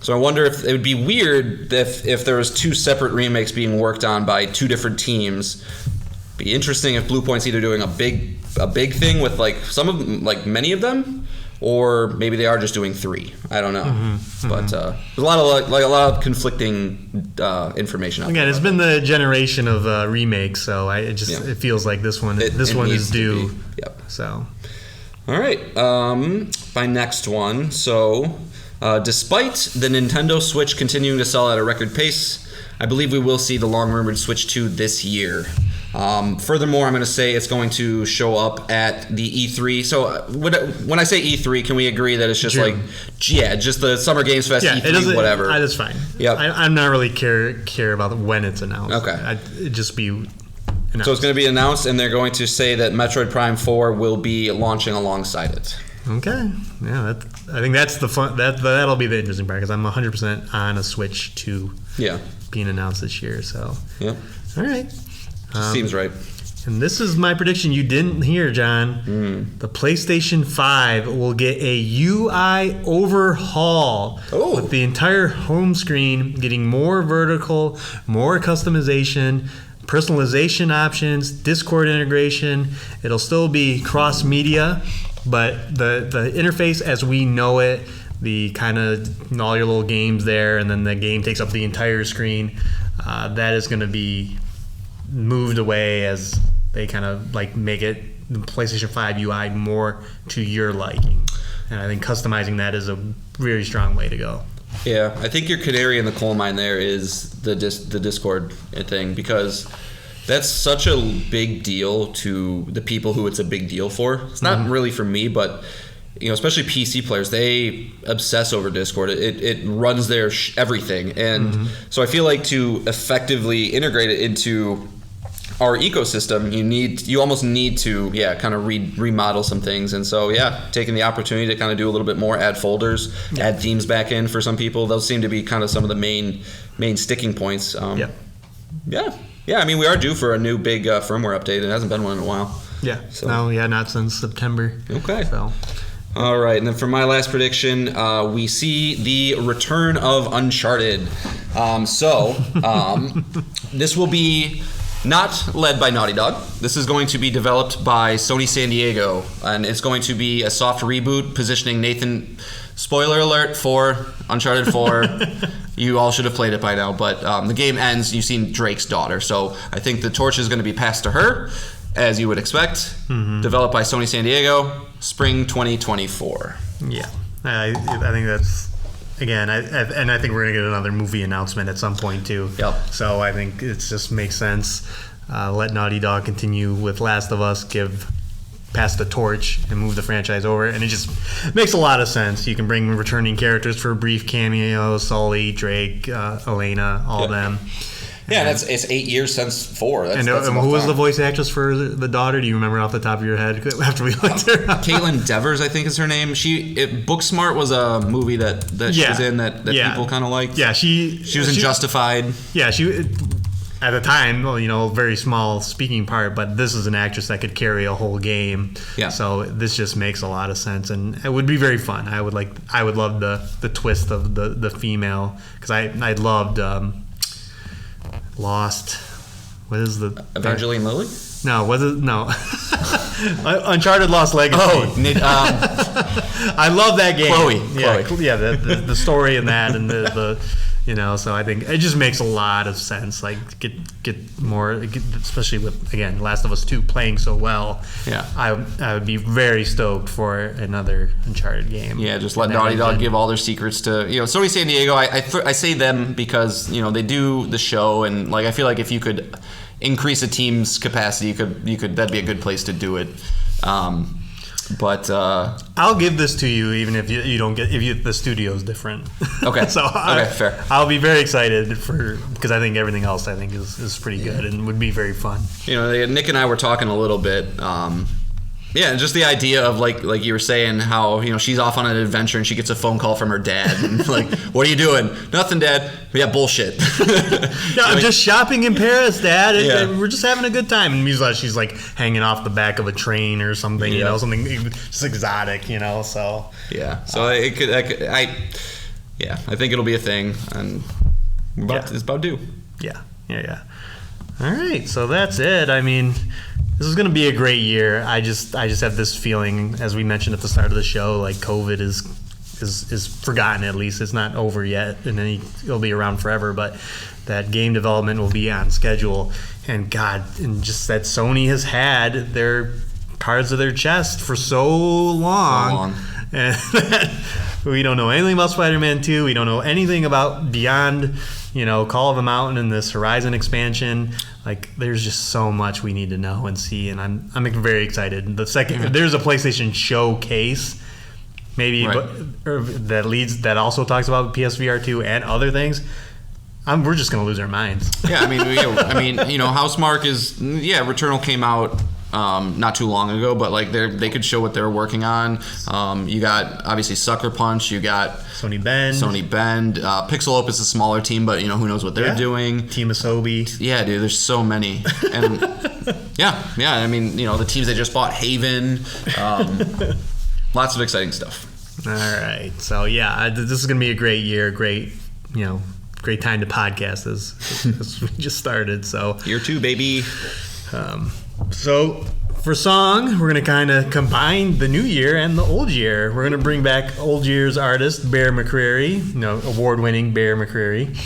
So I wonder if it would be weird if there was two separate remakes being worked on by two different teams. Be interesting if Blue Point's either doing a big thing with many of them, or maybe they are just doing 3. I don't know, but there's a lot of conflicting information out there. Again, it's been the generation of remakes, so it feels like this one is due. Yep. So, all right, my next one. So, despite the Nintendo Switch continuing to sell at a record pace, I believe we will see the long-rumored Switch 2 this year. Furthermore, I'm going to say it's going to show up at the E3. So when I say E3, can we agree that it's just June. just the Summer Games Fest, Yeah, E3, whatever? That's fine. Yep. I'm not really care about when it's announced. Okay. It'd just be announced. So it's going to be announced, and they're going to say that Metroid Prime 4 will be launching alongside it. Okay. Yeah, I think that's the fun. That'll be the interesting part because I'm 100% on a Switch 2 being announced this year. So. Yep. All right. Seems right. And this is my prediction you didn't hear, John. The PlayStation 5 will get a UI overhaul with the entire home screen getting more vertical, more customization, personalization options, Discord integration. It'll still be cross-media, but the interface as we know it, the kind of all your little games there, and then the game takes up the entire screen, that is going to be moved away as they kind of like make it the PlayStation 5 UI more to your liking. And I think customizing that is a very strong way to go. Yeah, I think your canary in the coal mine there is the Discord thing, because that's such a big deal to the people who it's a big deal for. It's not really for me, but especially PC players, they obsess over Discord. It runs their everything, and so I feel like to effectively integrate it into our ecosystem, you almost need to kind of remodel some things. And so taking the opportunity to kind of do a little bit more, add folders, add themes back in for some people, those seem to be kind of some of the main sticking points. I mean, we are due for a new big firmware update. It hasn't been one in a while. Not since September. Okay. So all right, and then for my last prediction, we see the return of Uncharted. This will be not led by Naughty Dog. This is going to be developed by Sony San Diego, and it's going to be a soft reboot positioning Nathan. Spoiler alert for Uncharted 4. You all should have played it by now, but the game ends. You've seen Drake's daughter, so I think the torch is going to be passed to her, as you would expect. Developed by Sony San Diego, spring 2024. Yeah, I think that's. Again, I think we're going to get another movie announcement at some point, too. Yep. So I think it just makes sense. Let Naughty Dog continue with Last of Us, pass the torch, and move the franchise over. And it just makes a lot of sense. You can bring returning characters for brief cameos, Sully, Drake, Elena, all of them. Yeah, it's 8 years since 4. That's who was the voice actress for the daughter? Do you remember off the top of your head? After we looked her up. Caitlin Devers, I think is her name. Booksmart was a movie that she was in that people kind of liked. Yeah, she was in Justified. Yeah, she at the time, very small speaking part, but this is an actress that could carry a whole game. Yeah. So this just makes a lot of sense, and it would be very fun. I would love the twist of the female, because I loved. Lost. What is the Evangeline Lilly? No, was it no? Uncharted Lost Legacy. I love that game. Chloe. Yeah, the story in that, and the so I think it just makes a lot of sense. Like get more, especially with again Last of Us 2 playing so well. Yeah, I would be very stoked for another Uncharted game. Yeah, just let Naughty Dog give all their secrets to Sony San Diego. I say them because they do the show, and I feel like if you could increase a team's capacity, you could that'd be a good place to do it. But I'll give this to you even if you don't get the studio's different. Okay. Fair. I'll be very excited because I think everything else is pretty good and would be very fun. Nick and I were talking a little bit. Just the idea of like you were saying how she's off on an adventure and she gets a phone call from her dad and what are you doing? Nothing, Dad. Yeah, bullshit. I'm just shopping in Paris, Dad. We're just having a good time. And meanwhile, she's hanging off the back of a train or something. Something just exotic. So yeah. So it could. I think it'll be a thing, and it's about due. Yeah. All right. So that's it. I mean. This is going to be a great year. I just have this feeling, as we mentioned at the start of the show, like COVID is forgotten. At least it's not over yet, and then it'll be around forever. But that game development will be on schedule, and just that Sony has had their cards of their chest for so long. And We don't know anything about Spider-Man 2. We don't know anything about beyond, Call of the Mountain and this Horizon expansion. Like, there's just so much we need to know and see, and I'm very excited. The second there's a PlayStation showcase, maybe, Right. that also talks about PSVR 2 and other things. We're just gonna lose our minds. Yeah, Housemarque is Returnal came out not too long ago, but like they could show what they're working on. You got obviously Sucker Punch, you got Sony Bend, Pixel is a smaller team, but who knows what they're doing. Team Asobi. Yeah, dude, there's so many, and the teams they just bought, Haven, lots of exciting stuff. All right, so this is gonna be a great year, great time to podcast as we just started. So Year 2, baby. So for song, we're going to kind of combine the new year and the old year. We're going to bring back old year's artist, Bear McCreary, award-winning Bear McCreary.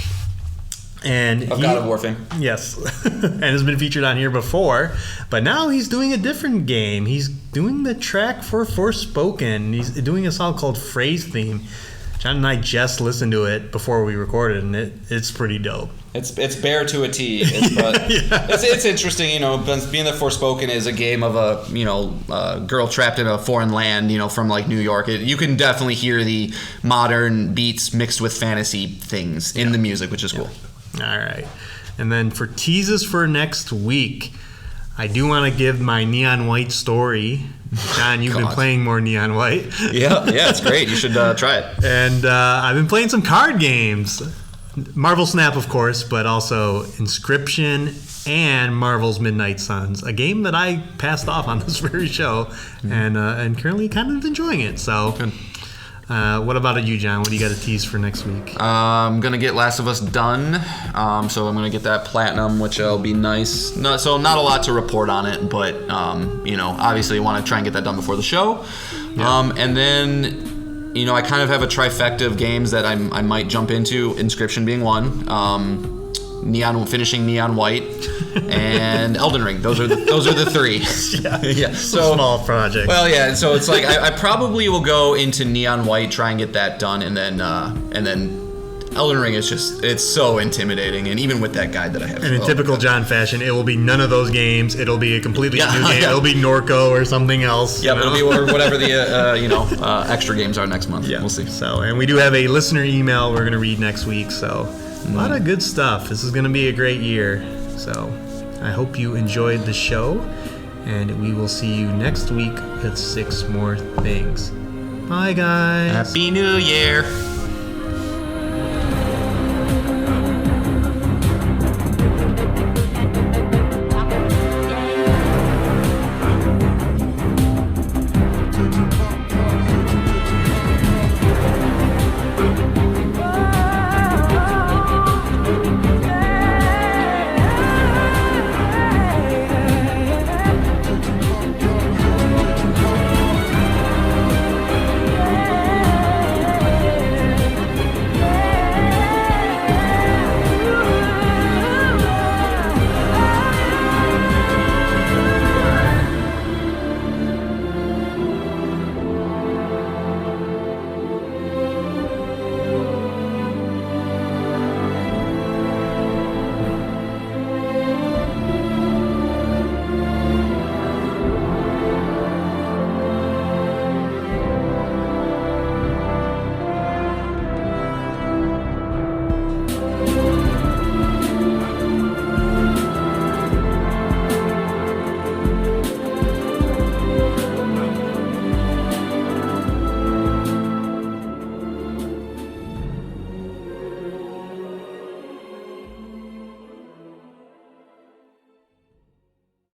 And Of God of War fame. Yes, and has been featured on here before. But now he's doing a different game. He's doing the track for Forspoken. He's doing a song called Phrase Theme. John and I just listened to it before we recorded, and it's pretty dope. It's Bear to a T. It's interesting, being that Forspoken is a game of a girl trapped in a foreign land, from like New York. You can definitely hear the modern beats mixed with fantasy things in the music, which is cool. All right, and then for teases for next week, I do want to give my Neon White story. John, you've been playing more Neon White. Yeah, it's great. You should try it. And I've been playing some card games. Marvel Snap, of course, but also Inscription and Marvel's Midnight Suns, a game that I passed off on this very show, and currently kind of enjoying it. So, what about you, John? What do you got to tease for next week? I'm gonna get Last of Us done, so I'm gonna get that platinum, which will be nice. Not a lot to report on it, but obviously want to try and get that done before the show. And then. I kind of have a trifecta of games that I might jump into, Inscription being one, finishing Neon White, and Elden Ring. Those are the three. Yeah. So small project. Well, yeah. So it's like I probably will go into Neon White, try and get that done, and then Elden Ring is it's so intimidating, and even with that guide that I have. And in typical John fashion, it will be none of those games. It'll be a completely new game. It'll be Norco or something else. Yeah, it'll be whatever the extra games are next month. Yeah, we'll see. So, and we do have a listener email we're going to read next week. So, a lot of good stuff. This is going to be a great year. So, I hope you enjoyed the show, and we will see you next week with 6 more things. Bye, guys. Happy New Year.